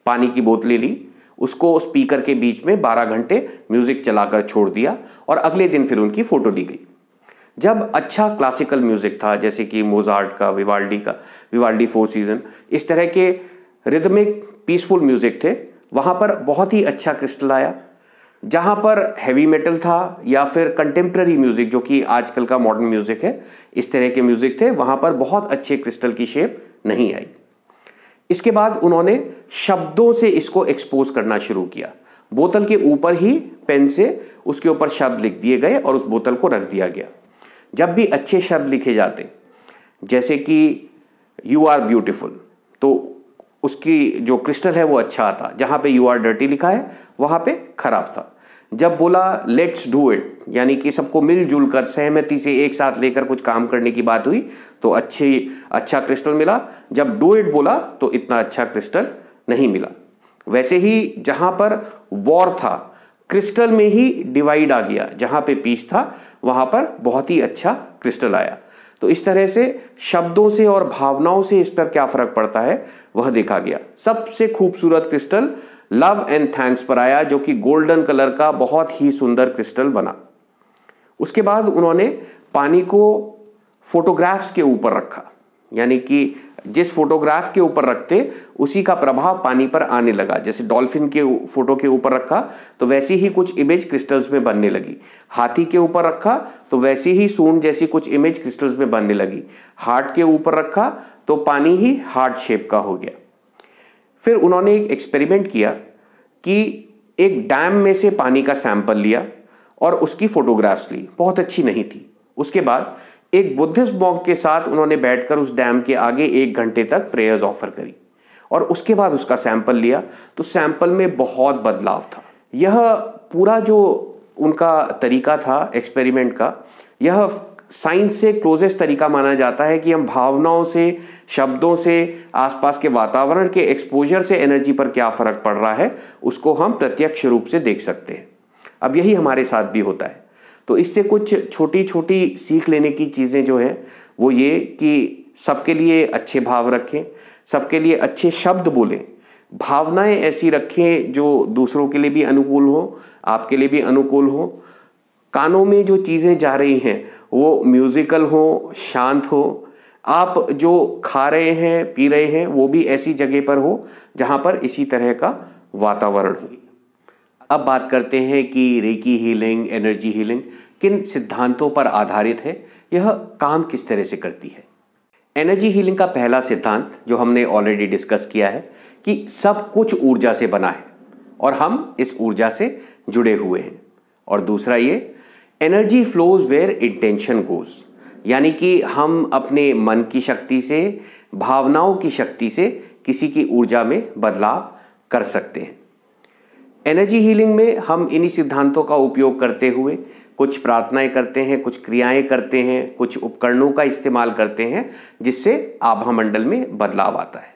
पानी की बोतलें ली, उसको स्पीकर के बीच में 12 घंटे म्यूजिक चलाकर छोड़ दिया, और अगले दिन फिर उनकी फोटो ली गई। जब अच्छा क्लासिकल म्यूजिक था, जैसे कि मोजार्ट का, विवाल्डी फोर सीजन, इस तरह के रिदमिक पीसफुल म्यूजिक थे, वहां पर बहुत ही अच्छा क्रिस्टल आया। जहां पर हैवी मेटल था या फिर कंटेम्प्रेरी म्यूजिक, जो कि आजकल का मॉडर्न म्यूजिक है, इस तरह के म्यूजिक थे, वहां पर बहुत अच्छे क्रिस्टल की शेप नहीं आई। इसके बाद उन्होंने शब्दों से इसको एक्सपोज करना शुरू किया। बोतल के ऊपर ही पेन से उसके ऊपर शब्द लिख दिए गए और उस बोतल को रख दिया गया। जब भी अच्छे शब्द लिखे जाते, जैसे कि यू आर ब्यूटिफुल, तो उसकी जो क्रिस्टल है वो अच्छा आता। जहां पे यू आर डर्टी लिखा है वहां पे खराब था। जब बोला लेट्स डू इट, यानी कि सबको मिलजुल कर सहमति से एक साथ लेकर कुछ काम करने की बात हुई, तो अच्छा क्रिस्टल मिला। जब डू इट बोला तो इतना अच्छा क्रिस्टल नहीं मिला। वैसे ही जहां पर वॉर था, क्रिस्टल में ही डिवाइड आ गया, जहां पे पीस था वहां पर बहुत ही अच्छा क्रिस्टल आया। तो इस तरह से शब्दों से और भावनाओं से इस पर क्या फर्क पड़ता है वह देखा गया। सबसे खूबसूरत क्रिस्टल लव एंड थैंक्स पर आया, जो कि गोल्डन कलर का बहुत ही सुंदर क्रिस्टल बना। उसके बाद उन्होंने पानी को फोटोग्राफ्स के ऊपर रखा, यानी कि जिस फोटोग्राफ के ऊपर रखते उसी का प्रभाव पानी पर आने लगा। जैसे डॉल्फिन के फोटो के ऊपर रखा तो वैसी ही कुछ इमेज क्रिस्टल्स में बनने लगी। हाथी के ऊपर रखा तो वैसी ही सूंड जैसी कुछ इमेज क्रिस्टल्स में बनने लगी। हार्ट के ऊपर रखा तो पानी ही हार्ट शेप का हो गया। फिर उन्होंने एक एक्सपेरिमेंट किया कि एक डैम में से पानी का सैंपल लिया और उसकी फोटोग्राफ्स ली, बहुत अच्छी नहीं थी। उसके बाद एक बुद्धिस्ट मॉन्क के साथ उन्होंने बैठकर उस डैम के आगे 1 घंटे तक प्रेयर्स ऑफर करी, और उसके बाद उसका सैंपल लिया तो सैंपल में बहुत बदलाव था। यह पूरा जो उनका तरीका था एक्सपेरिमेंट का, यह साइंस से क्लोजेस्ट तरीका माना जाता है कि हम भावनाओं से, शब्दों से, आसपास के वातावरण के एक्सपोजर से एनर्जी पर क्या फर्क पड़ रहा है उसको हम प्रत्यक्ष रूप से देख सकते हैं। अब यही हमारे साथ भी होता है। तो इससे कुछ छोटी छोटी सीख लेने की चीज़ें जो हैं वो ये कि सबके लिए अच्छे भाव रखें, सबके लिए अच्छे शब्द बोलें, भावनाएं ऐसी रखें जो दूसरों के लिए भी अनुकूल हो, आपके लिए भी अनुकूल हो। कानों में जो चीज़ें जा रही हैं वो म्यूजिकल हो, शांत हो। आप जो खा रहे हैं, पी रहे हैं, वो भी ऐसी जगह पर हो जहाँ पर इसी तरह का वातावरण हो। अब बात करते हैं कि रेकी हीलिंग, एनर्जी हीलिंग किन सिद्धांतों पर आधारित है, यह काम किस तरह से करती है। एनर्जी हीलिंग का पहला सिद्धांत जो हमने ऑलरेडी डिस्कस किया है कि सब कुछ ऊर्जा से बना है और हम इस ऊर्जा से जुड़े हुए हैं। और दूसरा ये energy flows where intention goes, यानी कि हम अपने मन की शक्ति से, भावनाओं की शक्ति से किसी की ऊर्जा में बदलाव कर सकते हैं। एनर्जी हीलिंग में हम इन्हीं सिद्धांतों का उपयोग करते हुए कुछ प्रार्थनाएं करते हैं, कुछ क्रियाएं करते हैं, कुछ उपकरणों का इस्तेमाल करते हैं जिससे आभा मंडल में बदलाव आता है।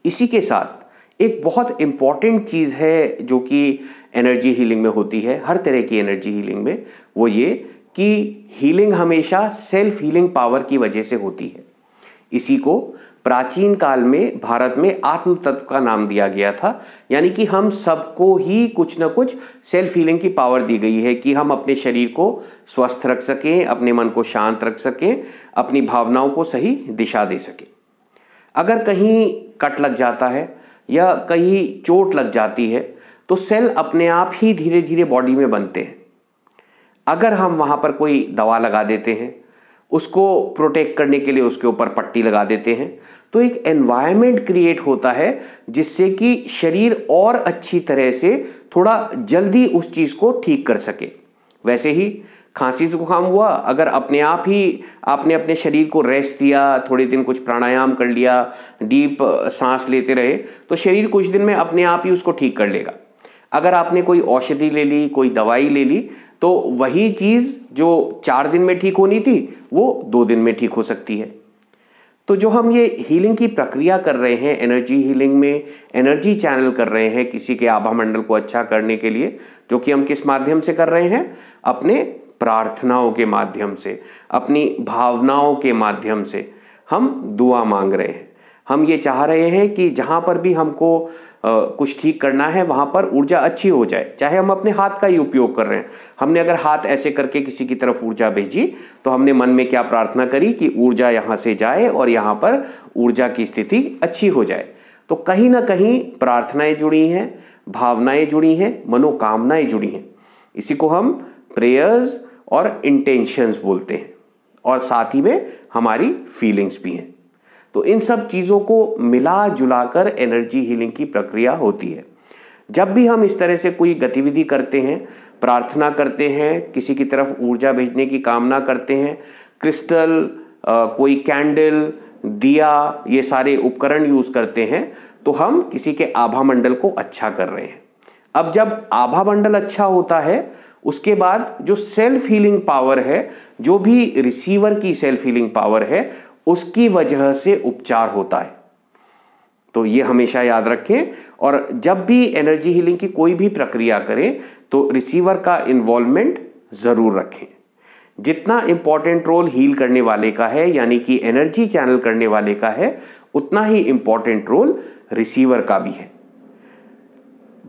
इसी के साथ एक बहुत इंपॉर्टेंट चीज़ है जो कि एनर्जी हीलिंग में होती है, हर तरह की एनर्जी हीलिंग में, वो ये कि हीलिंग हमेशा सेल्फ हीलिंग पावर की वजह से होती है। इसी को प्राचीन काल में भारत में आत्म तत्व का नाम दिया गया था, यानी कि हम सबको ही कुछ ना कुछ सेल्फ हीलिंग की पावर दी गई है कि हम अपने शरीर को स्वस्थ रख सकें, अपने मन को शांत रख सकें, अपनी भावनाओं को सही दिशा दे सकें। अगर कहीं कट लग जाता है या कहीं चोट लग जाती है तो सेल अपने आप ही धीरे धीरे बॉडी में बनते हैं। अगर हम वहां पर कोई दवा लगा देते हैं, उसको प्रोटेक्ट करने के लिए उसके ऊपर पट्टी लगा देते हैं, तो एक एनवायरनमेंट क्रिएट होता है जिससे कि शरीर और अच्छी तरह से थोड़ा जल्दी उस चीज को ठीक कर सके। वैसे ही खांसी जुकाम हुआ, अगर अपने आप ही आपने अपने शरीर को रेस्ट दिया, थोड़े दिन कुछ प्राणायाम कर लिया, डीप सांस लेते रहे, तो शरीर कुछ दिन में अपने आप ही उसको ठीक कर लेगा। अगर आपने कोई औषधि ले ली, कोई दवाई ले ली, तो वही चीज जो 4 दिन में ठीक होनी थी वो 2 दिन में ठीक हो सकती है। तो जो हम ये हीलिंग की प्रक्रिया कर रहे हैं, एनर्जी हीलिंग में एनर्जी चैनल कर रहे हैं किसी के आभा मंडल को अच्छा करने के लिए, जो कि हम किस माध्यम से कर रहे हैं? अपने प्रार्थनाओं के माध्यम से, अपनी भावनाओं के माध्यम से हम दुआ मांग रहे हैं। हम ये चाह रहे हैं कि जहां पर भी हमको कुछ ठीक करना है वहां पर ऊर्जा अच्छी हो जाए। चाहे हम अपने हाथ का ही उपयोग कर रहे हैं, हमने अगर हाथ ऐसे करके किसी की तरफ ऊर्जा भेजी तो हमने मन में क्या प्रार्थना करी कि ऊर्जा यहां से जाए और यहां पर ऊर्जा की स्थिति अच्छी हो जाए। तो कहीं ना कहीं प्रार्थनाएं जुड़ी हैं, भावनाएं जुड़ी हैं, मनोकामनाएं जुड़ी हैं। इसी को हम प्रेयर्स और इंटेंशंस बोलते हैं, और साथ ही में हमारी फीलिंग्स भी हैं। तो इन सब चीज़ों को मिला जुलाकर एनर्जी हीलिंग की प्रक्रिया होती है। जब भी हम इस तरह से कोई गतिविधि करते हैं, प्रार्थना करते हैं, किसी की तरफ ऊर्जा भेजने की कामना करते हैं, क्रिस्टल, कोई कैंडल, दिया, ये सारे उपकरण यूज करते हैं, तो हम किसी के आभा मंडल को अच्छा कर रहे हैं। अब जब आभा मंडल अच्छा होता है, उसके बाद जो सेल्फ हीलिंग पावर है, जो भी रिसीवर की सेल्फ हीलिंग पावर है, उसकी वजह से उपचार होता है। तो ये हमेशा याद रखें। और जब भी एनर्जी हीलिंग की कोई भी प्रक्रिया करें तो रिसीवर का इन्वॉल्वमेंट जरूर रखें। जितना इंपॉर्टेंट रोल हील करने वाले का है, यानी कि एनर्जी चैनल करने वाले का है, उतना ही इंपॉर्टेंट रोल रिसीवर का भी है।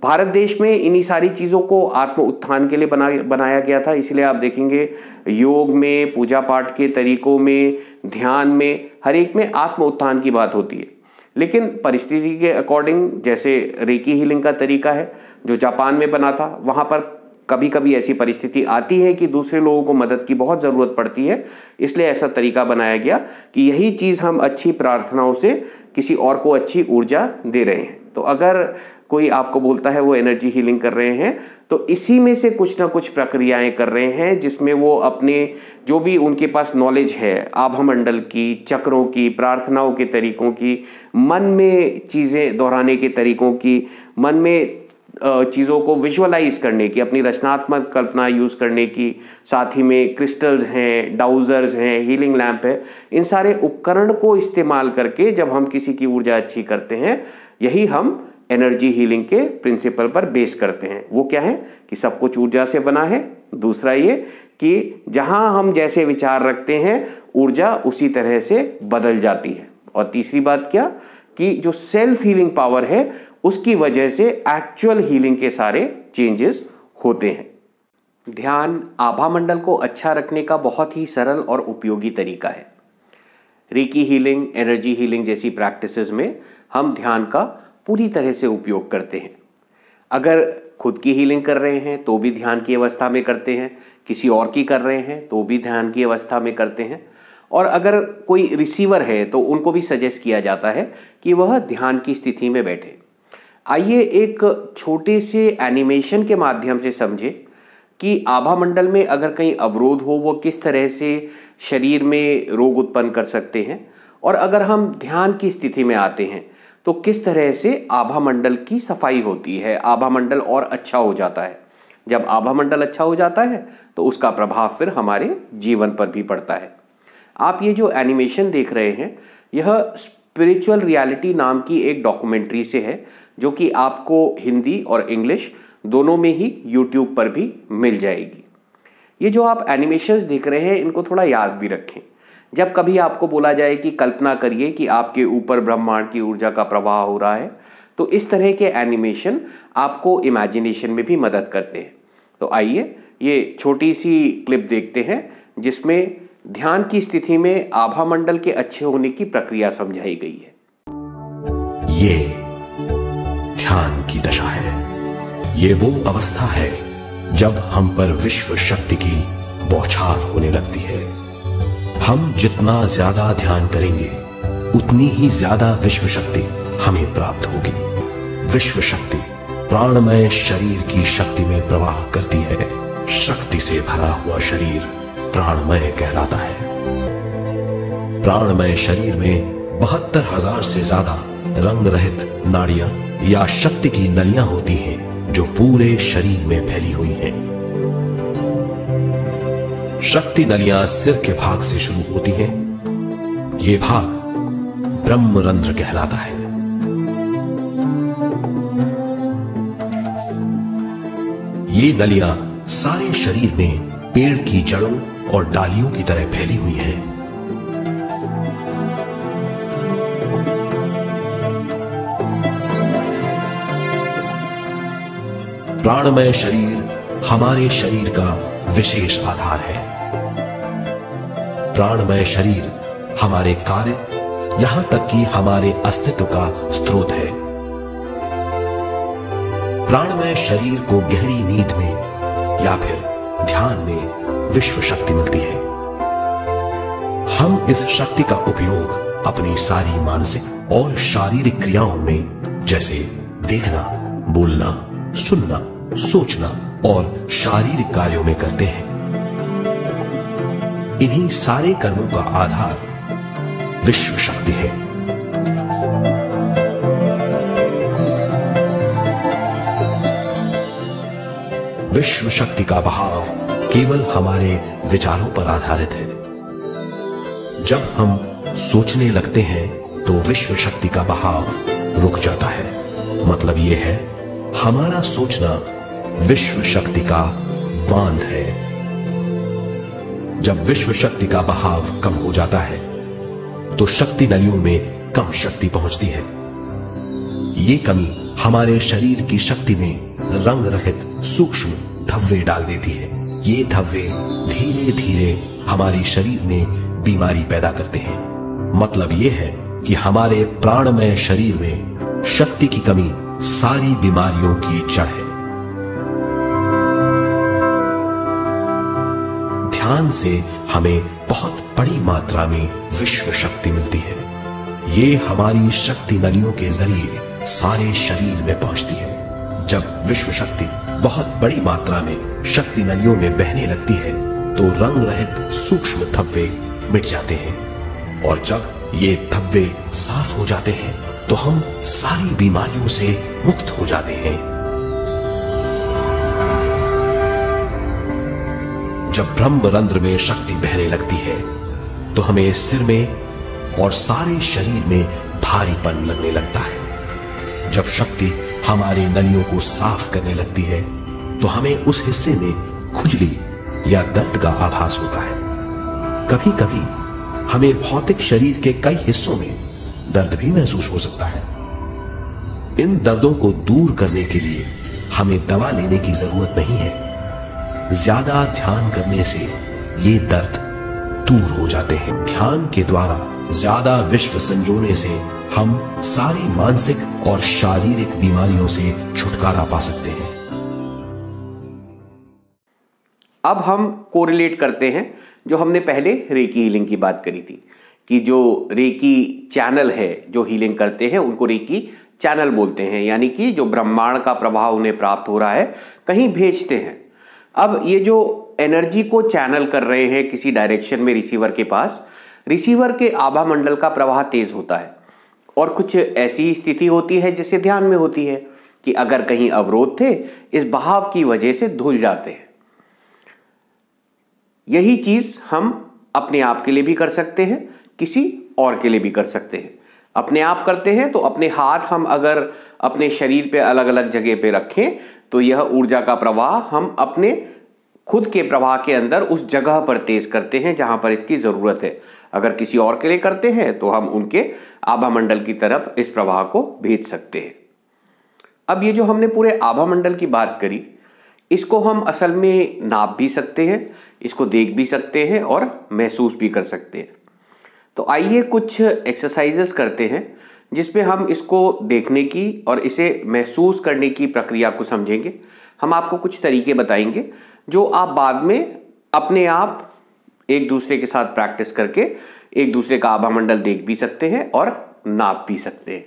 भारत देश में इन्हीं सारी चीजों को आत्म उत्थान के लिए बनाया गया था। इसलिए आप देखेंगे योग में, पूजा पाठ के तरीकों में, ध्यान में, हर एक में आत्म उत्थान की बात होती है। लेकिन परिस्थिति के अकॉर्डिंग, जैसे रेकी हीलिंग का तरीका है जो जापान में बना था, वहां पर कभी कभी ऐसी परिस्थिति आती है कि दूसरे लोगों को मदद की बहुत ज़रूरत पड़ती है। इसलिए ऐसा तरीका बनाया गया कि यही चीज़ हम अच्छी प्रार्थनाओं से किसी और को अच्छी ऊर्जा दे रहे हैं। तो अगर कोई आपको बोलता है वो एनर्जी हीलिंग कर रहे हैं, तो इसी में से कुछ ना कुछ प्रक्रियाएं कर रहे हैं जिसमें वो अपने जो भी उनके पास नॉलेज है आभा मंडल की, चक्रों की, प्रार्थनाओं के तरीकों की, मन में चीज़ें दोहराने के तरीकों की, मन में चीज़ों को विजुअलाइज करने की, अपनी रचनात्मक कल्पना यूज़ करने की, साथ ही में क्रिस्टल्स हैं, डाउजर्स हैं, हीलिंग लैंप है, इन सारे उपकरण को इस्तेमाल करके जब हम किसी की ऊर्जा अच्छी करते हैं, यही हम एनर्जी हीलिंग के प्रिंसिपल पर बेस करते हैं। वो क्या है कि सब कुछ ऊर्जा से बना है। दूसरा ये कि जहां हम जैसे विचार रखते हैं ऊर्जा उसी तरह से बदल जाती है। और तीसरी बात क्या कि जो सेल्फ हीलिंग पावर है उसकी वजह से एक्चुअल हीलिंग के सारे चेंजेस होते हैं। ध्यान आभा मंडल को अच्छा रखने का बहुत ही सरल और उपयोगी तरीका है। रेकी हीलिंग, एनर्जी हीलिंग जैसी प्रैक्टिसेस में हम ध्यान का पूरी तरह से उपयोग करते हैं। अगर खुद की हीलिंग कर रहे हैं तो भी ध्यान की अवस्था में करते हैं, किसी और की कर रहे हैं तो भी ध्यान की अवस्था में करते हैं, और अगर कोई रिसीवर है तो उनको भी सजेस्ट किया जाता है कि वह ध्यान की स्थिति में बैठे। आइए एक छोटे से एनिमेशन के माध्यम से समझें कि आभा मंडल में अगर कहीं अवरोध हो वो किस तरह से शरीर में रोग उत्पन्न कर सकते हैं, और अगर हम ध्यान की स्थिति में आते हैं तो किस तरह से आभा मंडल की सफाई होती है, आभा मंडल और अच्छा हो जाता है। जब आभा मंडल अच्छा हो जाता है तो उसका प्रभाव फिर हमारे जीवन पर भी पड़ता है। आप ये जो एनिमेशन देख रहे हैं यह स्पिरिचुअल रियलिटी नाम की एक डॉक्यूमेंट्री से है, जो कि आपको हिंदी और इंग्लिश दोनों में ही यूट्यूब पर भी मिल जाएगी। ये जो आप एनिमेशंस देख रहे हैं इनको थोड़ा याद भी रखें। जब कभी आपको बोला जाए कि कल्पना करिए कि आपके ऊपर ब्रह्मांड की ऊर्जा का प्रवाह हो रहा है, तो इस तरह के एनिमेशन आपको इमेजिनेशन में भी मदद करते हैं। तो आइए ये छोटी सी क्लिप देखते हैं जिसमें ध्यान की स्थिति में आभा मंडल के अच्छे होने की प्रक्रिया समझाई गई है। ये ध्यान की दशा है। ये वो अवस्था है जब हम पर विश्व शक्ति की बौछार होने लगती है। हम जितना ज्यादा ध्यान करेंगे उतनी ही ज्यादा विश्व शक्ति हमें प्राप्त होगी। विश्व शक्ति प्राणमय शरीर की शक्ति में प्रवाह करती है। शक्ति से भरा हुआ शरीर प्राणमय कहलाता है। प्राणमय शरीर में 72,000 से ज्यादा रंग रहित नाड़ियां या शक्ति की नलियां होती हैं, जो पूरे शरीर में फैली हुई हैं। शक्ति नलियां सिर के भाग से शुरू होती हैं। ये भाग ब्रह्मरंध्र कहलाता है। ये नलियां सारे शरीर में पेड़ की जड़ों और डालियों की तरह फैली हुई हैं। प्राणमय शरीर हमारे शरीर का विशेष आधार है। प्राणमय शरीर हमारे कार्य, यहां तक कि हमारे अस्तित्व का स्रोत है। प्राणमय शरीर को गहरी नींद में या फिर ध्यान में विश्व शक्ति मिलती है। हम इस शक्ति का उपयोग अपनी सारी मानसिक और शारीरिक क्रियाओं में, जैसे देखना, बोलना, सुनना, सोचना और शारीरिक कार्यों में करते हैं। इन्हीं सारे कर्मों का आधार विश्व शक्ति है। विश्व शक्ति का बहाव केवल हमारे विचारों पर आधारित है। जब हम सोचने लगते हैं तो विश्व शक्ति का बहाव रुक जाता है। मतलब यह है, हमारा सोचना विश्व शक्ति का बांध है। जब विश्व शक्ति का बहाव कम हो जाता है तो शक्ति नलियों में कम शक्ति पहुंचती है। ये कमी हमारे शरीर की शक्ति में रंग रहित सूक्ष्म धब्बे डाल देती है। ये धब्बे धीरे धीरे हमारे शरीर में बीमारी पैदा करते हैं। मतलब यह है कि हमारे प्राणमय शरीर में शक्ति की कमी सारी बीमारियों की जड़ है। ध्यान से हमें बहुत बड़ी मात्रा में विश्व शक्ति मिलती है। ये हमारी शक्ति नलियों के जरिए सारे शरीर में पहुंचती है। जब विश्व शक्ति बहुत बड़ी मात्रा में शक्ति नलियों में बहने लगती है तो रंग रहित सूक्ष्म धब्बे मिट जाते हैं, और जब ये धब्बे साफ हो जाते हैं तो हम सारी बीमारियों से मुक्त हो जाते हैं। जब ब्रह्मरंध्र में शक्ति बहने लगती है तो हमें सिर में और सारे शरीर में भारीपन लगने लगता है। जब शक्ति हमारे नलियों को साफ करने लगती है तो हमें उस हिस्से में खुजली या दर्द का आभास होता है। कभी कभी हमें भौतिक शरीर के कई हिस्सों में दर्द भी महसूस हो सकता है। इन दर्दों को दूर करने के लिए हमें दवा लेने की जरूरत नहीं है। ज्यादा ध्यान करने से ये दर्द दूर हो जाते हैं। ध्यान के द्वारा ज्यादा विश्व संजोने से हम सारी मानसिक और शारीरिक बीमारियों से छुटकारा पा सकते हैं। अब हम कोरिलेट करते हैं जो हमने पहले रेकी हीलिंग की बात करी थी, कि जो रेकी चैनल है जो हीलिंग करते हैं उनको रेकी चैनल बोलते हैं, यानी कि जो ब्रह्मांड का प्रभाव उन्हें प्राप्त हो रहा है कहीं भेजते हैं। अब ये जो एनर्जी को चैनल कर रहे हैं किसी डायरेक्शन में रिसीवर के पास, रिसीवर के आभा मंडल का प्रवाह तेज होता है और कुछ ऐसी स्थिति होती है जैसे ध्यान में होती है कि अगर कहीं अवरोध थे इस बहाव की वजह से धुल जाते हैं। यही चीज हम अपने आप के लिए भी कर सकते हैं, किसी और के लिए भी कर सकते हैं। अपने आप करते हैं तो अपने हाथ हम अगर अपने शरीर पे अलग अलग जगह पे रखें तो यह ऊर्जा का प्रवाह हम अपने खुद के प्रवाह के अंदर उस जगह पर तेज करते हैं जहां पर इसकी जरूरत है। अगर किसी और के लिए करते हैं तो हम उनके आभा मंडल की तरफ इस प्रवाह को भेज सकते हैं। अब ये जो हमने पूरे आभा मंडल की बात करी, इसको हम असल में नाप भी सकते हैं, इसको देख भी सकते हैं और महसूस भी कर सकते हैं। तो आइए कुछ एक्सरसाइजेस करते हैं जिसमें हम इसको देखने की और इसे महसूस करने की प्रक्रिया को समझेंगे। हम आपको कुछ तरीके बताएंगे जो आप बाद में अपने आप एक दूसरे के साथ प्रैक्टिस करके एक दूसरे का आभा मंडल देख भी सकते हैं और नाप भी सकते हैं।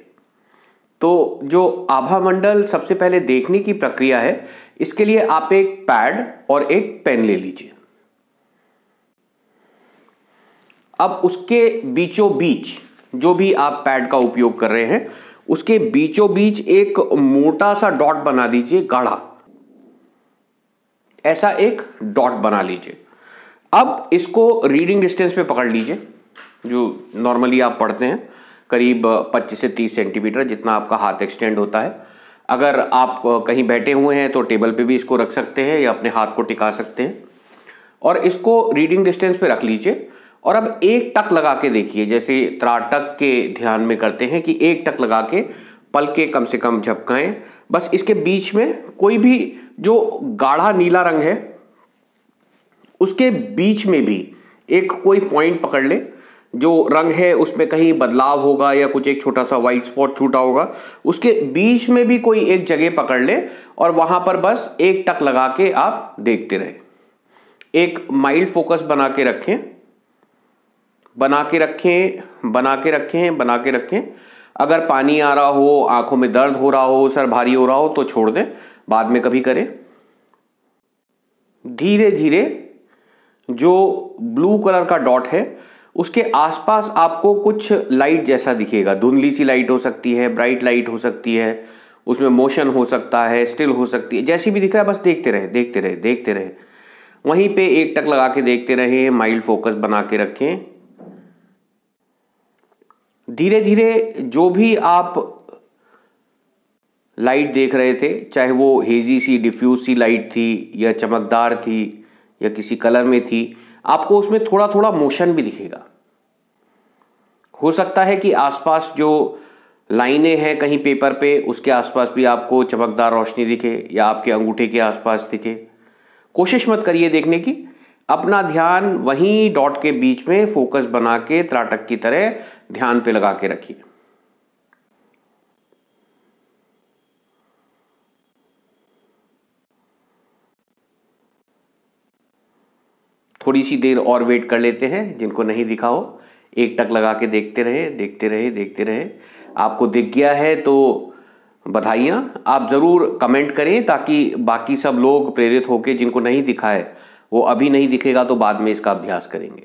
तो जो आभा मंडल सबसे पहले देखने की प्रक्रिया है, इसके लिए आप एक पैड और एक पेन ले लीजिए। अब उसके बीचों बीच जो भी आप पैड का उपयोग कर रहे हैं उसके बीचों बीच एक मोटा सा डॉट बना दीजिए, गाढ़ा ऐसा एक डॉट बना लीजिए। अब इसको रीडिंग डिस्टेंस पे पकड़ लीजिए, जो नॉर्मली आप पढ़ते हैं, करीब 25 से 30 सेंटीमीटर जितना आपका हाथ एक्सटेंड होता है। अगर आप कहीं बैठे हुए हैं तो टेबल पे भी इसको रख सकते हैं या अपने हाथ को टिका सकते हैं, और इसको रीडिंग डिस्टेंस पे रख लीजिए। और अब एक टक लगा के देखिए, जैसे त्राटक के ध्यान में करते हैं कि एक टक लगा के पलके कम से कम झपकाएं। बस इसके बीच में कोई भी जो गाढ़ा नीला रंग है उसके बीच में भी एक कोई पॉइंट पकड़ ले, जो रंग है उसमें कहीं बदलाव होगा या कुछ एक छोटा सा व्हाइट स्पॉट छूटा होगा, उसके बीच में भी कोई एक जगह पकड़ ले और वहां पर बस एक टक लगा के आप देखते रहे। एक माइल्ड फोकस बना के रखें, बना के रखें, बना के रखें, बना के रखें। अगर पानी आ रहा हो, आंखों में दर्द हो रहा हो, सर भारी हो रहा हो तो छोड़ दें, बाद में कभी करें। धीरे धीरे जो ब्लू कलर का डॉट है उसके आसपास आपको कुछ लाइट जैसा दिखेगा। धुंधली सी लाइट हो सकती है, ब्राइट लाइट हो सकती है, उसमें मोशन हो सकता है, स्टिल हो सकती है, जैसी भी दिख रहा है बस देखते रहे, देखते रहे, देखते रहे। वहीं पे एक टक लगा के देखते रहे, माइल्ड फोकस बना के रखें। धीरे धीरे जो भी आप लाइट देख रहे थे, चाहे वो हेजी सी डिफ्यूज सी लाइट थी या चमकदार थी या किसी कलर में थी, आपको उसमें थोड़ा थोड़ा मोशन भी दिखेगा। हो सकता है कि आसपास जो लाइनें हैं कहीं पेपर पे, उसके आसपास भी आपको चमकदार रोशनी दिखे या आपके अंगूठे के आसपास दिखे। कोशिश मत करिए देखने की, अपना ध्यान वहीं डॉट के बीच में फोकस बना के त्राटक की तरह ध्यान पे लगा के रखिए। थोड़ी सी देर और वेट कर लेते हैं, जिनको नहीं दिखा हो एक टक लगा के देखते रहे, देखते रहे, देखते रहे। आपको दिख गया है तो बधाइयाँ। आप ज़रूर कमेंट करें ताकि बाकी सब लोग प्रेरित होकर, जिनको नहीं दिखा है वो अभी नहीं दिखेगा तो बाद में इसका अभ्यास करेंगे।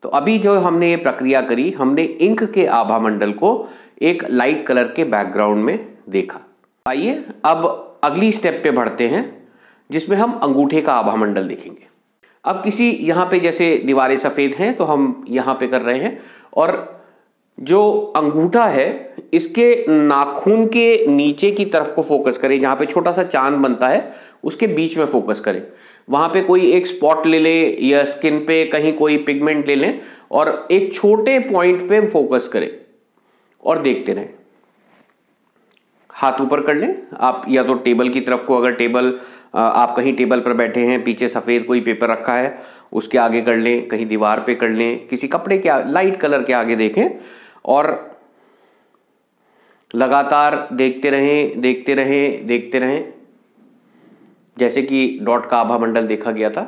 तो अभी जो हमने ये प्रक्रिया करी, हमने इंक के आभा मंडल को एक लाइट कलर के बैकग्राउंड में देखा। आइए अब अगली स्टेप पे बढ़ते हैं, जिसमें हम अंगूठे का आभा मंडल देखेंगे। अब किसी यहाँ पे जैसे दीवारें सफ़ेद हैं तो हम यहाँ पे कर रहे हैं, और जो अंगूठा है इसके नाखून के नीचे की तरफ को फोकस करें, जहाँ पे छोटा सा चांद बनता है उसके बीच में फोकस करें। वहाँ पे कोई एक स्पॉट ले लें या स्किन पे कहीं कोई पिगमेंट ले लें और एक छोटे पॉइंट पे फोकस करें और देखते रहें। हाथ ऊपर कर लें आप, या तो टेबल की तरफ को, अगर टेबल आप कहीं टेबल पर बैठे हैं, पीछे सफ़ेद कोई पेपर रखा है उसके आगे कर लें, कहीं दीवार पे कर लें, किसी कपड़े के लाइट कलर के आगे देखें और लगातार देखते रहें, देखते रहें, देखते रहें, जैसे कि डॉट का आभा मंडल देखा गया था।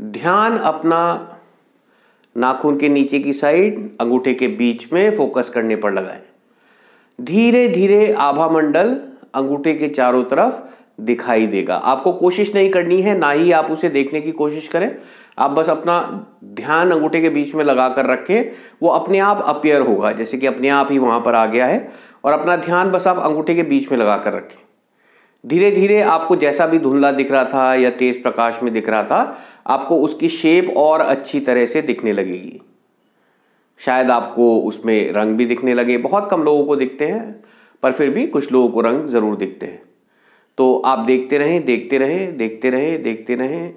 ध्यान अपना नाखून के नीचे की साइड, अंगूठे के बीच में फोकस करने पर लगाएं। धीरे धीरे आभा मंडल अंगूठे के चारों तरफ दिखाई देगा। आपको कोशिश नहीं करनी है, ना ही आप उसे देखने की कोशिश करें। आप बस अपना ध्यान अंगूठे के बीच में लगा कर रखें, वो अपने आप अपीयर होगा, जैसे कि अपने आप ही वहां पर आ गया है। और अपना ध्यान बस आप अंगूठे के बीच में लगा कर रखें। धीरे धीरे आपको जैसा भी धुंधला दिख रहा था या तेज प्रकाश में दिख रहा था, आपको उसकी शेप और अच्छी तरह से दिखने लगेगी। शायद आपको उसमें रंग भी दिखने लगे। बहुत कम लोगों को दिखते हैं, पर फिर भी कुछ लोगों को रंग जरूर दिखते हैं। तो आप देखते रहें, देखते रहें, देखते रहें, देखते रहें।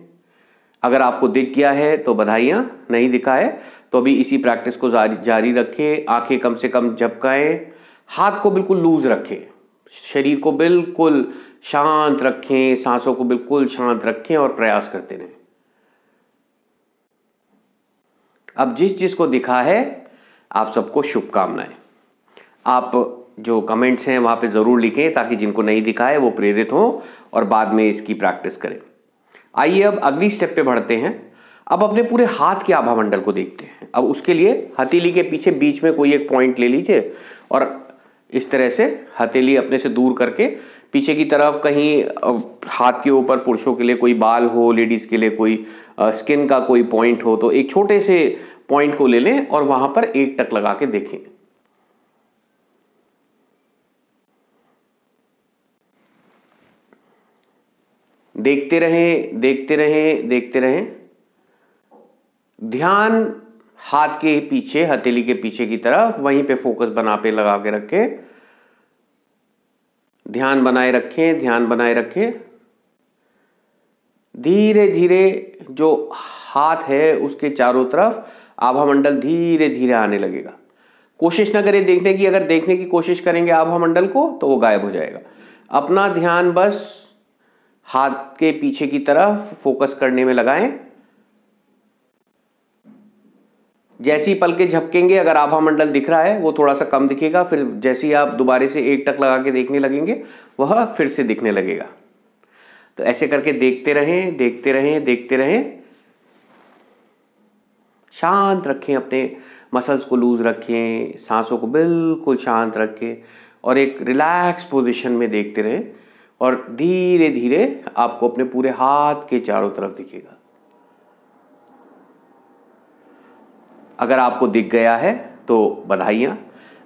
अगर आपको दिख गया है तो बधाइयाँ, नहीं दिखा है तो अभी इसी प्रैक्टिस को जारी रखें। आंखें कम से कम झपकाएं, हाथ को बिल्कुल लूज रखें, शरीर को बिल्कुल शांत रखें, सांसों को बिल्कुल शांत रखें और प्रयास करते रहें। अब जिस को दिखा है आप सबको शुभकामनाएं। आप जो कमेंट्स हैं वहां पे जरूर लिखें ताकि जिनको नहीं दिखा है वो प्रेरित हों और बाद में इसकी प्रैक्टिस करें। आइए अब अगली स्टेप पे बढ़ते हैं। अब अपने पूरे हाथ के आभा मंडल को देखते हैं। अब उसके लिए हथेली के पीछे बीच में कोई एक पॉइंट ले लीजिए और इस तरह से हथेली अपने से दूर करके पीछे की तरफ, कहीं हाथ के ऊपर पुरुषों के लिए कोई बाल हो, लेडीज के लिए कोई स्किन का कोई पॉइंट हो तो एक छोटे से पॉइंट को ले लें और वहां पर एक टक लगा के देखें। देखते रहें, देखते रहें, देखते रहें। ध्यान हाथ के पीछे, हथेली के पीछे की तरफ, वहीं पे फोकस बना पे लगा के रखें। ध्यान बनाए रखें, ध्यान बनाए रखें। धीरे धीरे जो हाथ है उसके चारों तरफ आभा मंडल धीरे धीरे आने लगेगा। कोशिश ना करें देखने की, अगर देखने की कोशिश करेंगे आभा मंडल को तो वो गायब हो जाएगा। अपना ध्यान बस हाथ के पीछे की तरफ फोकस करने में लगाएं। जैसी पलकें झपकेंगे, अगर आभा मंडल दिख रहा है वो थोड़ा सा कम दिखेगा, फिर जैसे ही आप दोबारा से एक टक लगा के देखने लगेंगे वह फिर से दिखने लगेगा। तो ऐसे करके देखते रहें, देखते रहें, देखते रहें। शांत रखें, अपने मसल्स को लूज रखें, सांसों को बिल्कुल शांत रखें और एक रिलैक्स पोजीशन में देखते रहें और धीरे धीरे आपको अपने पूरे हाथ के चारों तरफ दिखेगा। अगर आपको दिख गया है तो बधाइयाँ,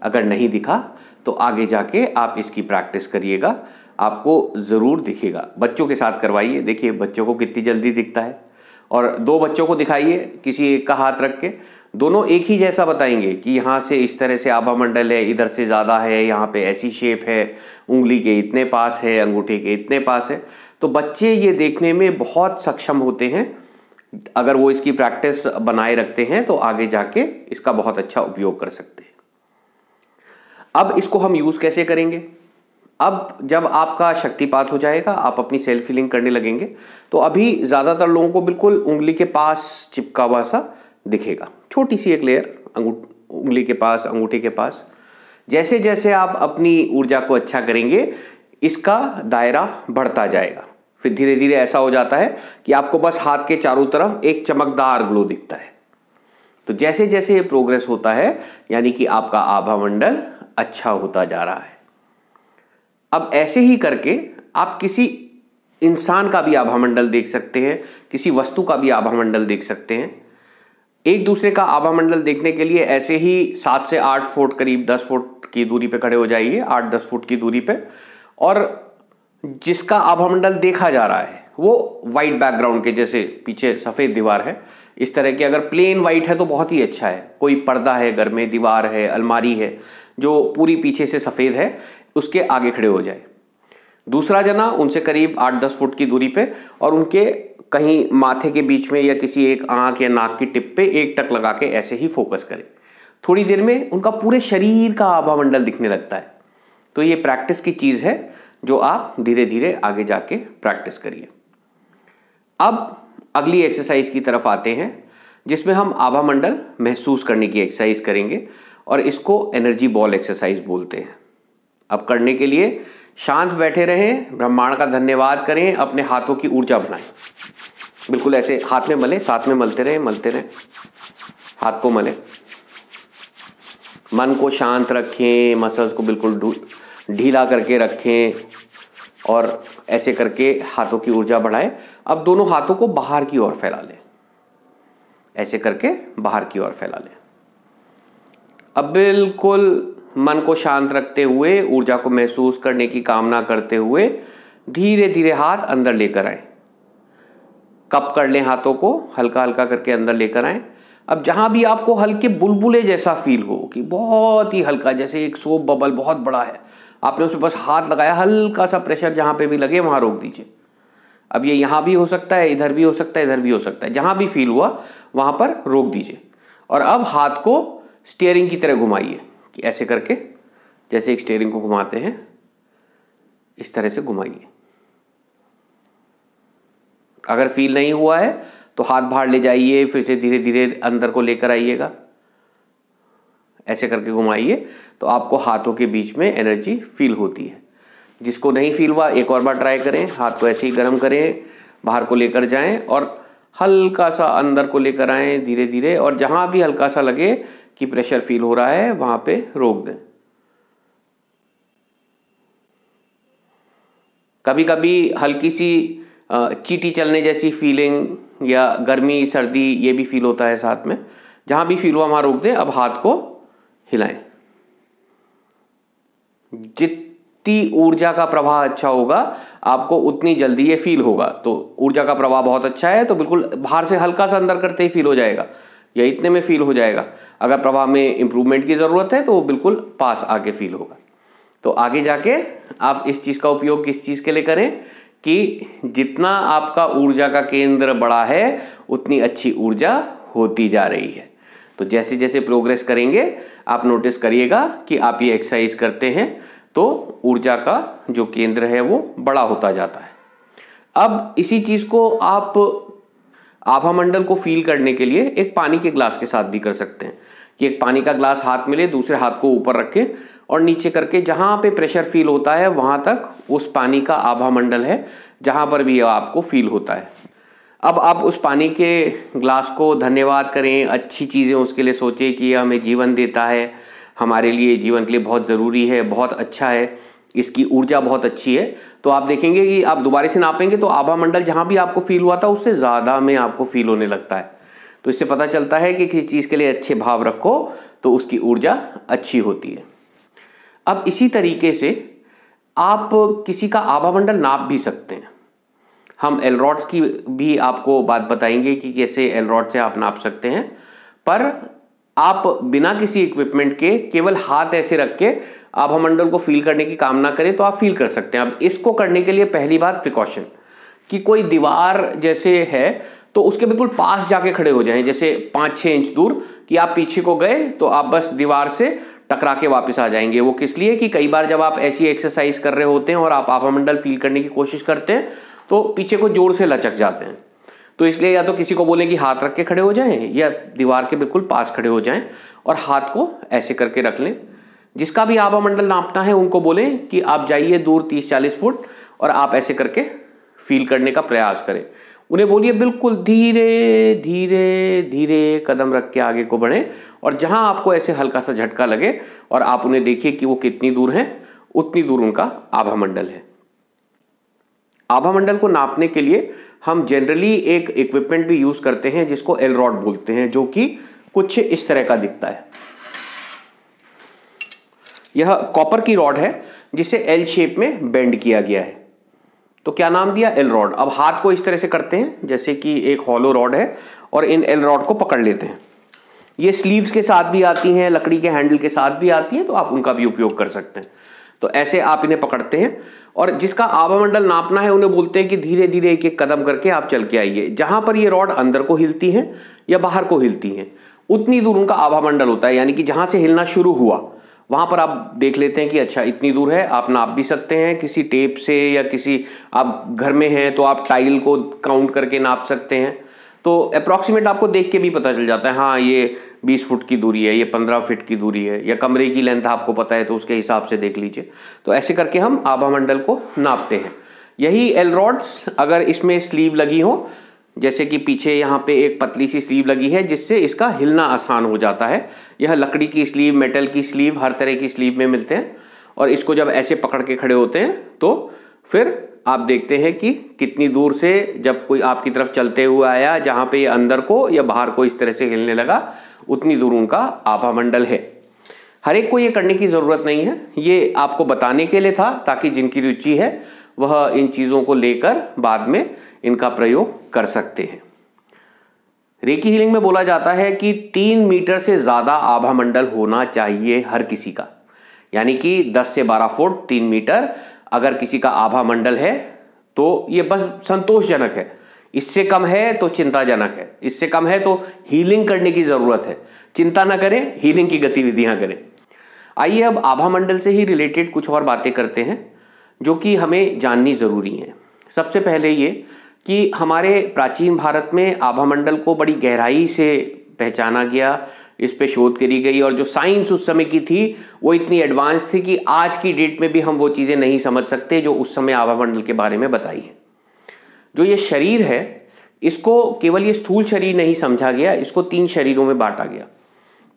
अगर नहीं दिखा तो आगे जाके आप इसकी प्रैक्टिस करिएगा, आपको ज़रूर दिखेगा। बच्चों के साथ करवाइए, देखिए बच्चों को कितनी जल्दी दिखता है। और 2 बच्चों को दिखाइए, किसी एक का हाथ रख के, दोनों एक ही जैसा बताएंगे कि यहाँ से इस तरह से आभा मंडल है, इधर से ज़्यादा है, यहाँ पे ऐसी शेप है, उंगली के इतने पास है, अंगूठे के इतने पास है। तो बच्चे ये देखने में बहुत सक्षम होते हैं। अगर वो इसकी प्रैक्टिस बनाए रखते हैं तो आगे जाके इसका बहुत अच्छा उपयोग कर सकते हैं। अब इसको हम यूज कैसे करेंगे? अब जब आपका शक्तिपात हो जाएगा, आप अपनी सेल्फ हीलिंग करने लगेंगे, तो अभी ज्यादातर लोगों को बिल्कुल उंगली के पास चिपका हुआ सा दिखेगा, छोटी सी एक लेयर उंगली के पास, अंगूठे के पास। जैसे जैसे आप अपनी ऊर्जा को अच्छा करेंगे, इसका दायरा बढ़ता जाएगा। फिर धीरे धीरे ऐसा हो जाता है कि आपको बस हाथ के चारों तरफ एक चमकदार ग्लो दिखता है। तो जैसे जैसे ये प्रोग्रेस होता है, यानी कि आपका आभा मंडल अच्छा होता जा रहा है। अब ऐसे ही करके आप किसी इंसान का भी आभा मंडल देख सकते हैं, किसी वस्तु का भी आभा मंडल देख सकते हैं। एक दूसरे का आभा मंडल देखने के लिए ऐसे ही 7 से 8 फुट, करीब 10 फुट की दूरी पे खड़े हो जाइए, 8-10 फुट की दूरी पे। और जिसका आभा मंडल देखा जा रहा है वो वाइट बैकग्राउंड के, जैसे पीछे सफेद दीवार है इस तरह की, अगर प्लेन वाइट है तो बहुत ही अच्छा है। कोई पर्दा है घर में, दीवार है, अलमारी है जो पूरी पीछे से सफेद है, उसके आगे खड़े हो जाए। दूसरा जना उनसे करीब 8-10 फुट की दूरी पे, और उनके कहीं माथे के बीच में या किसी एक आंख या नाक की टिप पे एक टक लगा के ऐसे ही फोकस करें। थोड़ी देर में उनका पूरे शरीर का आभा मंडल दिखने लगता है। तो ये प्रैक्टिस की चीज है जो आप धीरे धीरे आगे जाके प्रैक्टिस करिए। अब अगली एक्सरसाइज की तरफ आते हैं, जिसमें हम आभा मंडल महसूस करने की एक्सरसाइज करेंगे और इसको एनर्जी बॉल एक्सरसाइज बोलते हैं। अब करने के लिए शांत बैठे रहें, ब्रह्मांड का धन्यवाद करें, अपने हाथों की ऊर्जा बनाएं। बिल्कुल ऐसे हाथ में मलें, साथ में मलते रहें, मलते रहें, हाथ को मलें। मन को शांत रखें, मसल्स को बिल्कुल ढीला करके रखें और ऐसे करके हाथों की ऊर्जा बढ़ाएं। अब दोनों हाथों को बाहर की ओर फैला लें, ऐसे करके बाहर की ओर फैला लें। अब बिल्कुल मन को शांत रखते हुए, ऊर्जा को महसूस करने की कामना करते हुए धीरे धीरे हाथ अंदर लेकर आए। कप कर लें हाथों को, हल्का हल्का करके अंदर लेकर आए। अब जहां भी आपको हल्के बुलबुले जैसा फील हो, कि बहुत ही हल्का, जैसे एक सोप बबल बहुत बड़ा है, आपने उसमें बस हाथ लगाया, हल्का सा प्रेशर जहां पे भी लगे वहां रोक दीजिए। अब ये यहां भी हो सकता है, इधर भी हो सकता है, इधर भी हो सकता है, जहां भी फील हुआ वहां पर रोक दीजिए। और अब हाथ को स्टीयरिंग की तरह घुमाइए, कि ऐसे करके जैसे एक स्टीयरिंग को घुमाते हैं इस तरह से घुमाइए। अगर फील नहीं हुआ है तो हाथ बाहर ले जाइए, फिर से धीरे धीरे अंदर को लेकर आइएगा, ऐसे करके घुमाइए तो आपको हाथों के बीच में एनर्जी फील होती है। जिसको नहीं फील हुआ एक और बार ट्राई करें, हाथ को ऐसे ही गर्म करें, बाहर को लेकर जाएं और हल्का सा अंदर को लेकर आएं धीरे धीरे, और जहां भी हल्का सा लगे कि प्रेशर फील हो रहा है वहां पे रोक दें। कभी कभी हल्की सी चींटी चलने जैसी फीलिंग या गर्मी सर्दी ये भी फील होता है साथ में। जहां भी फील हुआ वहां रोक दें। अब हाथ को हिलाएं। जितनी ऊर्जा का प्रवाह अच्छा होगा आपको उतनी जल्दी ये फील होगा। तो ऊर्जा का प्रवाह बहुत अच्छा है तो बिल्कुल बाहर से हल्का सा अंदर करते ही फील हो जाएगा या इतने में फील हो जाएगा। अगर प्रवाह में इंप्रूवमेंट की जरूरत है तो वो बिल्कुल पास आके फील होगा। तो आगे जाके आप इस चीज का उपयोग किस चीज के लिए करें कि जितना आपका ऊर्जा का केंद्र बड़ा है उतनी अच्छी ऊर्जा होती जा रही है। तो जैसे जैसे प्रोग्रेस करेंगे आप नोटिस करिएगा कि आप ये एक्सरसाइज करते हैं तो ऊर्जा का जो केंद्र है वो बड़ा होता जाता है। अब इसी चीज को आप आभा मंडल को फील करने के लिए एक पानी के ग्लास के साथ भी कर सकते हैं कि एक पानी का ग्लास हाथ में ले, दूसरे हाथ को ऊपर रखें और नीचे करके जहां पे प्रेशर फील होता है वहां तक उस पानी का आभा मंडल है जहां पर भी आपको फील होता है। अब आप उस पानी के ग्लास को धन्यवाद करें, अच्छी चीजें उसके लिए सोचें कि यह हमें जीवन देता है, हमारे लिए जीवन के लिए बहुत जरूरी है, बहुत अच्छा है, इसकी ऊर्जा बहुत अच्छी है। तो आप देखेंगे कि आप दोबारा से नापेंगे तो आभा मंडल जहां भी आपको फील हुआ था उससे ज्यादा में आपको फील होने लगता है। तो इससे पता चलता है कि किसी चीज के लिए अच्छे भाव रखो तो उसकी ऊर्जा अच्छी होती है। अब इसी तरीके से आप किसी का आभा मंडल नाप भी सकते हैं। हम एलरॉड्स की भी आपको बात बताएंगे कि कैसे एलरॉड से आप नाप सकते हैं, पर आप बिना किसी इक्विपमेंट के केवल हाथ ऐसे रख के आभा मंडल को फील करने की कामना करें तो आप फील कर सकते हैं। अब इसको करने के लिए पहली बात प्रिकॉशन कि कोई दीवार जैसे है तो उसके बिल्कुल पास जाके खड़े हो जाएं, जैसे 5-6 इंच दूर कि आप पीछे को गए तो आप बस दीवार से टकरा के वापस आ जाएंगे। वो किस लिए कि कई बार जब आप ऐसी एक्सरसाइज कर रहे होते हैं और आप आभा मंडल फील करने की कोशिश करते हैं तो पीछे को जोर से लचक जाते हैं। तो इसलिए या तो किसी को बोले कि हाथ रख के खड़े हो जाएं या दीवार के बिल्कुल पास खड़े हो जाएं और हाथ को ऐसे करके रख लें। जिसका भी आभा मंडल नापना है उनको बोलें कि आप जाइए दूर 30-40 फुट और आप ऐसे करके फील करने का प्रयास करें। उन्हें बोलिए बिल्कुल धीरे धीरे धीरे कदम रख के आगे को बढ़ें और जहां आपको ऐसे हल्का सा झटका लगे और आप उन्हें देखिए कि वो कितनी दूर है, उतनी दूर उनका आभा मंडल है। आभा मंडल को नापने के लिए हम जनरली एक इक्विपमेंट भी यूज करते हैं जिसको एल रॉड बोलते हैं, जो कि कुछ इस तरह का दिखता है। यह कॉपर की रॉड है जिसे एल शेप में बेंड किया गया है, तो क्या नाम दिया, एल रॉड। अब हाथ को इस तरह से करते हैं जैसे कि एक हॉलो रॉड है और इन एल रॉड को पकड़ लेते हैं। ये स्लीव्स के साथ भी आती हैं, लकड़ी के हैंडल के साथ भी आती हैं, तो आप उनका भी उपयोग कर सकते हैं। तो ऐसे आप इन्हें पकड़ते हैं और जिसका आभा मंडल नापना है उन्हें बोलते हैं कि धीरे धीरे एक एक कदम करके आप चल के आइए। जहां पर ये रॉड अंदर को हिलती है या बाहर को हिलती है उतनी दूर उनका आभा मंडल होता है, यानी कि जहां से हिलना शुरू हुआ वहां पर आप देख लेते हैं कि अच्छा इतनी दूर है। आप नाप भी सकते हैं किसी टेप से या किसी, आप घर में हैं तो आप टाइल को काउंट करके नाप सकते हैं। तो अप्रॉक्सीमेट आपको देख के भी पता चल जाता है, हाँ ये 20 फुट की दूरी है, ये 15 फीट की दूरी है, या कमरे की लेंथ आपको पता है तो उसके हिसाब से देख लीजिए। तो ऐसे करके हम आभा मंडल को नापते हैं। यही एल रॉड्स अगर इसमें स्लीव लगी हो, जैसे कि पीछे यहाँ पे एक पतली सी स्लीव लगी है जिससे इसका हिलना आसान हो जाता है। यह लकड़ी की स्लीव, मेटल की स्लीव, हर तरह की स्लीव में मिलते हैं। और इसको जब ऐसे पकड़ के खड़े होते हैं तो फिर आप देखते हैं कि कितनी दूर से जब कोई आपकी तरफ चलते हुए आया, जहां पे ये अंदर को या बाहर को इस तरह से हिलने लगा, उतनी दूर उनका आभा मंडल है। हर एक को ये करने की जरूरत नहीं है, ये आपको बताने के लिए था ताकि जिनकी रुचि है वह इन चीजों को लेकर बाद में इनका प्रयोग कर सकते हैं। रेकी हीलिंग में बोला जाता है कि 3 मीटर से ज्यादा आभा मंडल होना चाहिए हर किसी का, यानी कि 10 से 12 फुट 3 मीटर अगर किसी का आभा मंडल है तो ये बस संतोषजनक है। इससे कम है तो चिंताजनक है, इससे कम है तो हीलिंग करने की जरूरत है। चिंता ना करें, हीलिंग की गतिविधियां करें। आइए अब आभा मंडल से ही रिलेटेड कुछ और बातें करते हैं जो कि हमें जाननी जरूरी है। सबसे पहले ये कि हमारे प्राचीन भारत में आभा मंडल को बड़ी गहराई से पहचाना गया, इस पे शोध करी गई, और जो साइंस उस समय की थी वो इतनी एडवांस थी कि आज की डेट में भी हम वो चीजें नहीं समझ सकते जो उस समय आभा मंडल के बारे में बताई है। जो ये शरीर है इसको केवल ये स्थूल शरीर नहीं समझा गया, इसको 3 शरीरों में बांटा गया।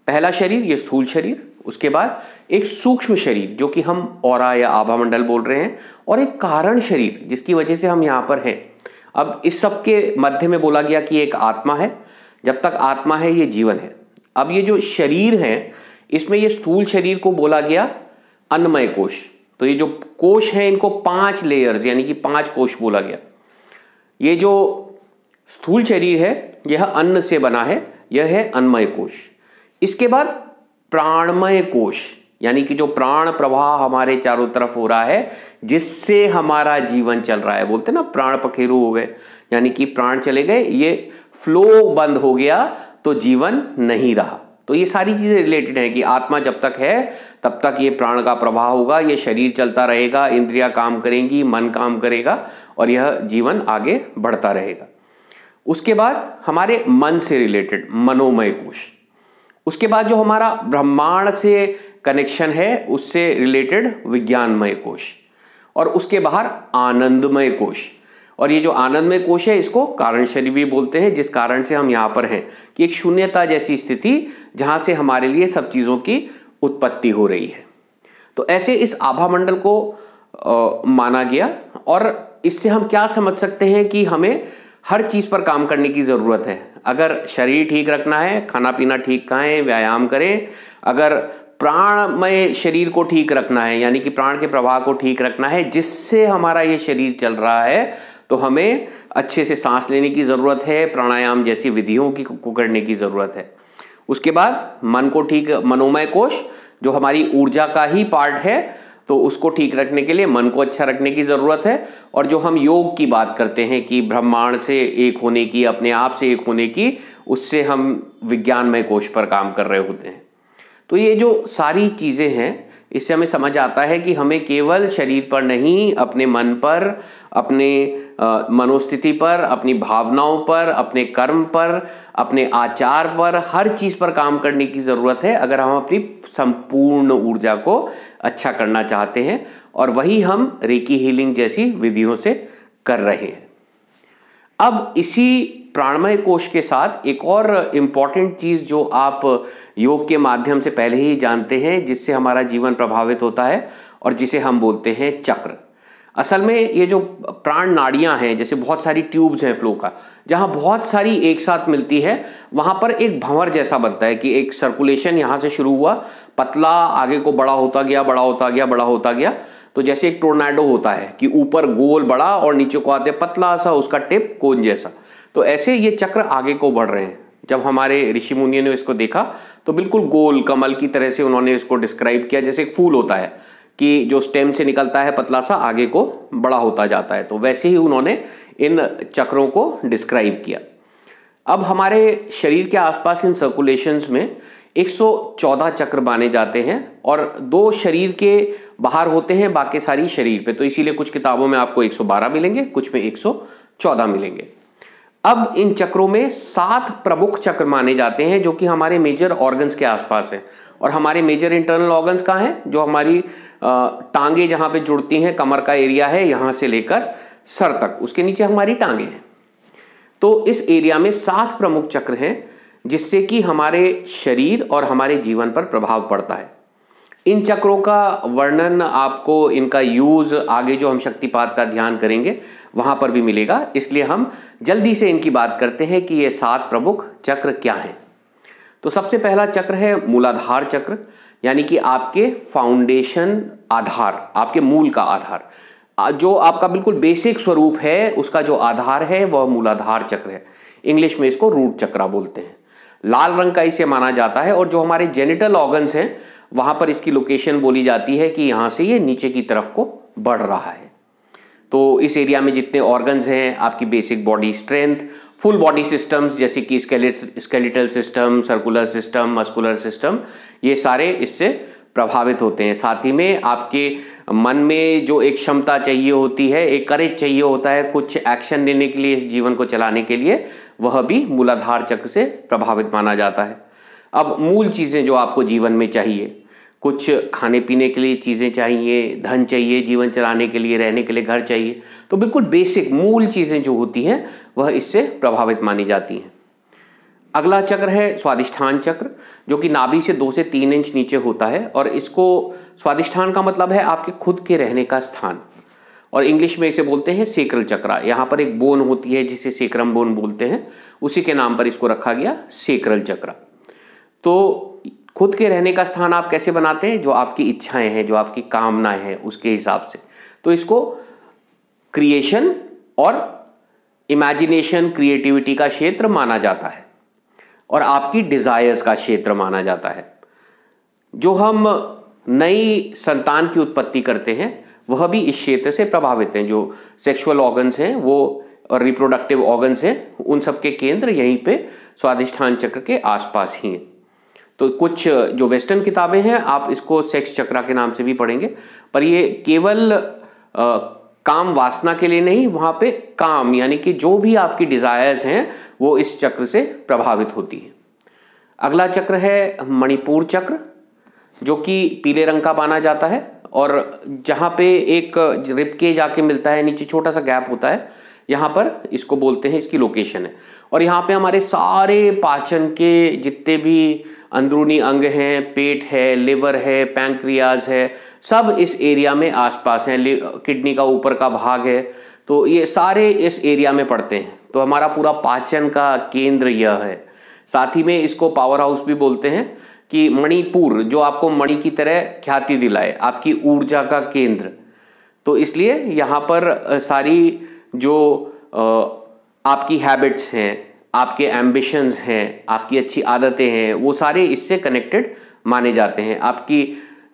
पहला शरीर ये स्थूल शरीर, उसके बाद एक सूक्ष्म शरीर जो कि हम ऑरा या आभा मंडल बोल रहे हैं, और एक कारण शरीर जिसकी वजह से हम यहाँ पर हैं। अब इस सब के मध्य में बोला गया कि एक आत्मा है, जब तक आत्मा है ये जीवन है। अब ये जो शरीर है इसमें ये स्थूल शरीर को बोला गया अन्नमय कोश। तो ये जो कोश है इनको 5 लेयर्स यानी कि 5 कोश बोला गया। ये जो स्थूल शरीर है यह अन्न से बना है, यह है अन्नमय कोश। इसके बाद प्राणमय कोश यानी कि जो प्राण प्रवाह हमारे चारों तरफ हो रहा है जिससे हमारा जीवन चल रहा है। बोलते ना प्राण पखेरु हो गए, यानी कि प्राण चले गए, ये फ्लो बंद हो गया तो जीवन नहीं रहा। तो ये सारी चीजें रिलेटेड हैं कि आत्मा जब तक है तब तक ये प्राण का प्रवाह होगा, ये शरीर चलता रहेगा, इंद्रियां काम करेंगी, मन काम करेगा और यह जीवन आगे बढ़ता रहेगा। उसके बाद हमारे मन से रिलेटेड मनोमय कोश। उसके बाद जो हमारा ब्रह्मांड से कनेक्शन है उससे रिलेटेड विज्ञानमय कोश। और उसके बाहर आनंदमय कोश। और ये जो आनंदमय कोश है इसको कारण शरीर भी बोलते हैं, जिस कारण से हम यहाँ पर हैं कि एक शून्यता जैसी स्थिति जहां से हमारे लिए सब चीजों की उत्पत्ति हो रही है। तो ऐसे इस आभा मंडल को माना गया। और इससे हम क्या समझ सकते हैं कि हमें हर चीज पर काम करने की जरूरत है। अगर शरीर ठीक रखना है, खाना पीना ठीक खाएं, व्यायाम करें। अगर प्राणमय शरीर को ठीक रखना है यानी कि प्राण के प्रवाह को ठीक रखना है जिससे हमारा ये शरीर चल रहा है, तो हमें अच्छे से सांस लेने की जरूरत है, प्राणायाम जैसी विधियों को करने की जरूरत है। उसके बाद मन को ठीक, मनोमय कोश जो हमारी ऊर्जा का ही पार्ट है, तो उसको ठीक रखने के लिए मन को अच्छा रखने की जरूरत है। और जो हम योग की बात करते हैं कि ब्रह्मांड से एक होने की, अपने आप से एक होने की, उससे हम विज्ञानमय कोश पर काम कर रहे होते हैं। तो ये जो सारी चीजें हैं इससे हमें समझ आता है कि हमें केवल शरीर पर नहीं, अपने मन पर, अपने मनोस्थिति पर, अपनी भावनाओं पर, अपने कर्म पर, अपने आचार पर, हर चीज पर काम करने की जरूरत है अगर हम अपनी संपूर्ण ऊर्जा को अच्छा करना चाहते हैं। और वही हम रेकी हीलिंग जैसी विधियों से कर रहे हैं। अब इसी प्राणमय कोश के साथ एक और इम्पॉर्टेंट चीज जो आप योग के माध्यम से पहले ही जानते हैं जिससे हमारा जीवन प्रभावित होता है और जिसे हम बोलते हैं चक्र। असल में ये जो प्राण नाड़ियां हैं, जैसे बहुत सारी ट्यूब्स हैं फ्लो का, जहां बहुत सारी एक साथ मिलती है, वहां पर एक भंवर जैसा बनता है कि एक सर्कुलेशन यहां से शुरू हुआ, पतला आगे को बड़ा होता गया, बड़ा होता गया, बड़ा होता गया। तो जैसे एक टोर्नाडो होता है कि ऊपर गोल बड़ा और नीचे को आते पतला सा, उसका टिप कोन जैसा। तो ऐसे ये चक्र आगे को बढ़ रहे हैं। जब हमारे ऋषि मुनियों ने इसको देखा तो बिल्कुल गोल कमल की तरह से उन्होंने इसको डिस्क्राइब किया, जैसे एक फूल होता है कि जो स्टेम से निकलता है पतला सा, आगे को बड़ा होता जाता है। तो वैसे ही उन्होंने इन चक्रों को डिस्क्राइब किया। अब हमारे शरीर के आसपास इन सर्कुलेशंस में 114 चक्र माने जाते हैं और 2 शरीर के बाहर होते हैं, बाकी सारी शरीर पे। तो इसीलिए कुछ किताबों में आपको 112 मिलेंगे, कुछ में 114 मिलेंगे। अब इन चक्रों में 7 प्रमुख चक्र माने जाते हैं जो कि हमारे मेजर ऑर्गन्स के आसपास है। और हमारे मेजर इंटरनल ऑर्गन्स कहाँ हैं? जो हमारी टांगे जहां पे जुड़ती हैं, कमर का एरिया है यहां से लेकर सर तक, उसके नीचे हमारी टांगे हैं। तो इस एरिया में 7 प्रमुख चक्र हैं जिससे कि हमारे शरीर और हमारे जीवन पर प्रभाव पड़ता है। इन चक्रों का वर्णन आपको, इनका यूज आगे जो हम शक्तिपात का ध्यान करेंगे वहां पर भी मिलेगा, इसलिए हम जल्दी से इनकी बात करते हैं कि ये 7 प्रमुख चक्र क्या हैं। तो सबसे पहला चक्र है मूलाधार चक्र, यानी कि आपके फाउंडेशन आधार, आपके मूल का आधार, जो आपका बिल्कुल बेसिक स्वरूप है उसका जो आधार है वह मूलाधार चक्र है। इंग्लिश में इसको रूट चक्रा बोलते हैं। लाल रंग का इसे माना जाता है और जो हमारे जेनिटल ऑर्गन्स हैं वहां पर इसकी लोकेशन बोली जाती है कि यहां से ये नीचे की तरफ को बढ़ रहा है। तो इस एरिया में जितने ऑर्गन्स हैं, आपकी basic body strength, full body systems जैसे कि skeletal system, circular system, muscular system, ये सारे इससे प्रभावित होते हैं। साथ ही में आपके मन में जो एक क्षमता चाहिए होती है, एक करेज चाहिए होता है कुछ एक्शन लेने के लिए, इस जीवन को चलाने के लिए, वह भी मूलाधार चक्र से प्रभावित माना जाता है। अब मूल चीजें जो आपको जीवन में चाहिए, कुछ खाने पीने के लिए चीजें चाहिए, धन चाहिए जीवन चलाने के लिए, रहने के लिए घर चाहिए, तो बिल्कुल बेसिक मूल चीजें जो होती हैं वह इससे प्रभावित मानी जाती हैं। अगला चक्र है स्वादिष्ठान चक्र, जो कि नाभि से 2 से 3 इंच नीचे होता है। और इसको, स्वादिष्ठान का मतलब है आपके खुद के रहने का स्थान। और इंग्लिश में इसे बोलते हैं सेक्रल चक्रा। यहाँ पर एक बोन होती है जिसे सेक्रम बोन बोलते हैं, उसी के नाम पर इसको रखा गया सेक्रल चक्रा। तो खुद के रहने का स्थान आप कैसे बनाते हैं? जो आपकी इच्छाएं हैं, जो आपकी कामनाएं हैं, उसके हिसाब से। तो इसको क्रिएशन और इमेजिनेशन, क्रिएटिविटी का क्षेत्र माना जाता है और आपकी डिजायर्स का क्षेत्र माना जाता है। जो हम नई संतान की उत्पत्ति करते हैं वह भी इस क्षेत्र से प्रभावित हैं। जो सेक्सुअल ऑर्गन्स हैं वो और रिप्रोडक्टिव ऑर्गन्स हैं, उन सब के केंद्र यहीं पे स्वादिष्ठान चक्र के आसपास ही हैं। तो कुछ जो वेस्टर्न किताबें हैं आप इसको सेक्स चक्रा के नाम से भी पढ़ेंगे, पर ये केवल काम वासना के लिए नहीं, वहां पे काम यानी कि जो भी आपकी डिजायर्स हैं वो इस चक्र से प्रभावित होती है। अगला चक्र है मणिपुर चक्र, जो कि पीले रंग का माना जाता है और जहां पे एक रिबकेज आके मिलता है, नीचे छोटा सा गैप होता है, यहाँ पर इसको बोलते हैं, इसकी लोकेशन है। और यहाँ पे हमारे सारे पाचन के जितने भी अंदरूनी अंग हैं, पेट है, लिवर है, पैंक्रियाज है, सब इस एरिया में आसपास हैं। किडनी का ऊपर का भाग है, तो ये सारे इस एरिया में पड़ते हैं। तो हमारा पूरा पाचन का केंद्र यह है। साथ ही में इसको पावर हाउस भी बोलते हैं कि मणिपुर जो आपको मणि की तरह ख्याति दिलाए, आपकी ऊर्जा का केंद्र। तो इसलिए यहाँ पर सारी जो आपकी हैबिट्स हैं, आपके एम्बिशंस हैं, आपकी अच्छी आदतें हैं, वो सारे इससे कनेक्टेड माने जाते हैं। आपकी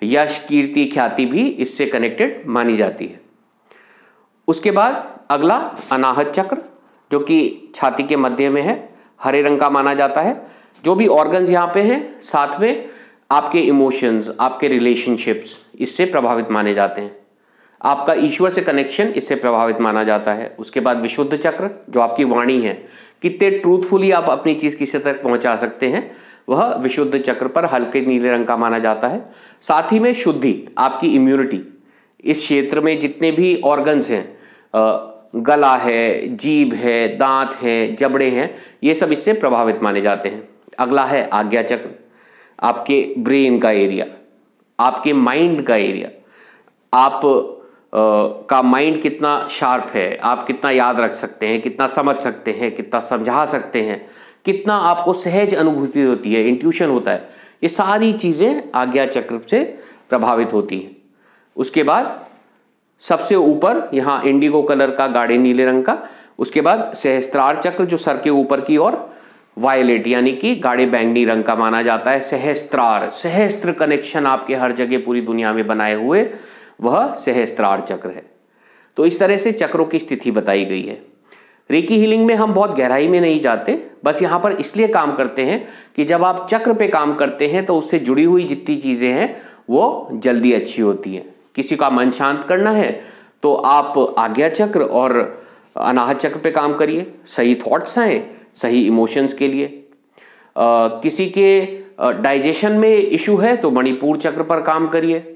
यश, कीर्ति, ख्याति भी इससे कनेक्टेड मानी जाती है। उसके बाद अगला अनाहत चक्र, जो कि छाती के मध्य में है, हरे रंग का माना जाता है। जो भी ऑर्गन्स यहाँ पे हैं, साथ में आपके इमोशंस, आपके रिलेशनशिप्स इससे प्रभावित माने जाते हैं। आपका ईश्वर से कनेक्शन इससे प्रभावित माना जाता है। उसके बाद विशुद्ध चक्र, जो आपकी वाणी है, कितने ट्रूथफुली आप अपनी चीज किसी तक पहुंचा सकते हैं, वह विशुद्ध चक्र पर हल्के नीले रंग का माना जाता है। साथ ही में शुद्धि, आपकी इम्यूनिटी, इस क्षेत्र में जितने भी ऑर्गन्स हैं, गला है, जीभ है, दांत है, जबड़े हैं, ये सब इससे प्रभावित माने जाते हैं। अगला है आज्ञा चक्र, आपके ब्रेन का एरिया, आपके माइंड का एरिया। आप का माइंड कितना शार्प है, आप कितना याद रख सकते हैं, कितना समझ सकते हैं, कितना समझा सकते हैं, कितना आपको सहज अनुभूति होती है, इंट्यूशन होता है, ये सारी चीजें आज्ञा चक्र से प्रभावित होती हैं। उसके बाद सबसे ऊपर यहाँ इंडिगो कलर का, गाढ़े नीले रंग का। उसके बाद सहस्त्रार चक्र, जो सर के ऊपर की ओर वायलेट यानी कि गाढ़े बैंगनी रंग का माना जाता है। सहस्त्रार, सहस्त्र कनेक्शन आपके हर जगह पूरी दुनिया में बनाए हुए, वह सहस्त्रार चक्र है। तो इस तरह से चक्रों की स्थिति बताई गई है। रेकी हीलिंग में हम बहुत गहराई में नहीं जाते, बस यहाँ पर इसलिए काम करते हैं कि जब आप चक्र पे काम करते हैं तो उससे जुड़ी हुई जितनी चीजें हैं वो जल्दी अच्छी होती हैं। किसी का मन शांत करना है तो आप आज्ञा चक्र और अनाहत चक्र पे काम करिए, सही थॉट्स आए, सही इमोशंस के लिए। किसी के डाइजेशन में इशू है तो मणिपुर चक्र पर काम करिए।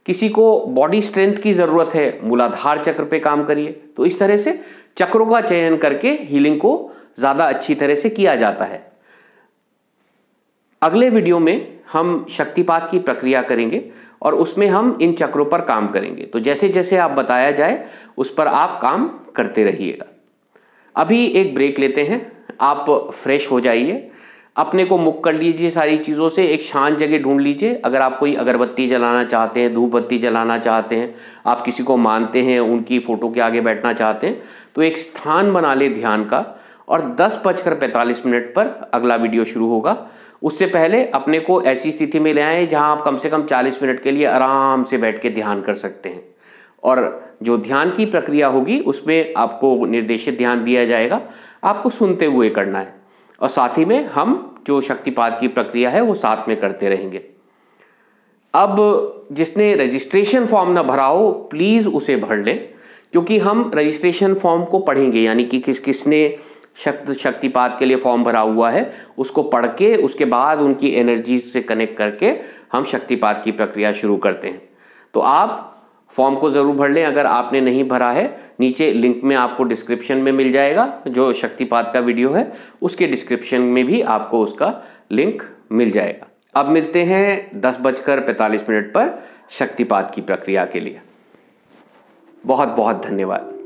किसी को बॉडी स्ट्रेंथ की जरूरत है, मूलाधार चक्र पे काम करिए। तो इस तरह से चक्रों का चयन करके हीलिंग को ज्यादा अच्छी तरह से किया जाता है। अगले वीडियो में हम शक्तिपात की प्रक्रिया करेंगे और उसमें हम इन चक्रों पर काम करेंगे। तो जैसे जैसे आप बताया जाए उस पर आप काम करते रहिएगा। अभी एक ब्रेक लेते हैं, आप फ्रेश हो जाइए, अपने को मुक्त कर लीजिए सारी चीज़ों से, एक शांत जगह ढूंढ लीजिए। अगर आप कोई अगरबत्ती जलाना चाहते हैं, धूप बत्ती जलाना चाहते हैं, आप किसी को मानते हैं, उनकी फोटो के आगे बैठना चाहते हैं, तो एक स्थान बना ले ध्यान का। और 10:45 पर अगला वीडियो शुरू होगा। उससे पहले अपने को ऐसी स्थिति में ले आए जहां आप कम से कम 40 मिनट के लिए आराम से बैठ के ध्यान कर सकते हैं। और जो ध्यान की प्रक्रिया होगी उसमें आपको निर्देशित ध्यान दिया जाएगा, आपको सुनते हुए करना है। और साथ ही में हम जो शक्तिपात की प्रक्रिया है वो साथ में करते रहेंगे। अब जिसने रजिस्ट्रेशन फॉर्म ना भरा हो प्लीज उसे भर लें, क्योंकि हम रजिस्ट्रेशन फॉर्म को पढ़ेंगे, यानी कि किसने शक्तिपात के लिए फॉर्म भरा हुआ है उसको पढ़ के उसके बाद उनकी एनर्जी से कनेक्ट करके हम शक्तिपात की प्रक्रिया शुरू करते हैं। तो आप फॉर्म को जरूर भर लें। अगर आपने नहीं भरा है, नीचे लिंक में आपको डिस्क्रिप्शन में मिल जाएगा, जो शक्तिपात का वीडियो है उसके डिस्क्रिप्शन में भी आपको उसका लिंक मिल जाएगा। अब मिलते हैं 10:45 पर शक्तिपात की प्रक्रिया के लिए। बहुत बहुत धन्यवाद।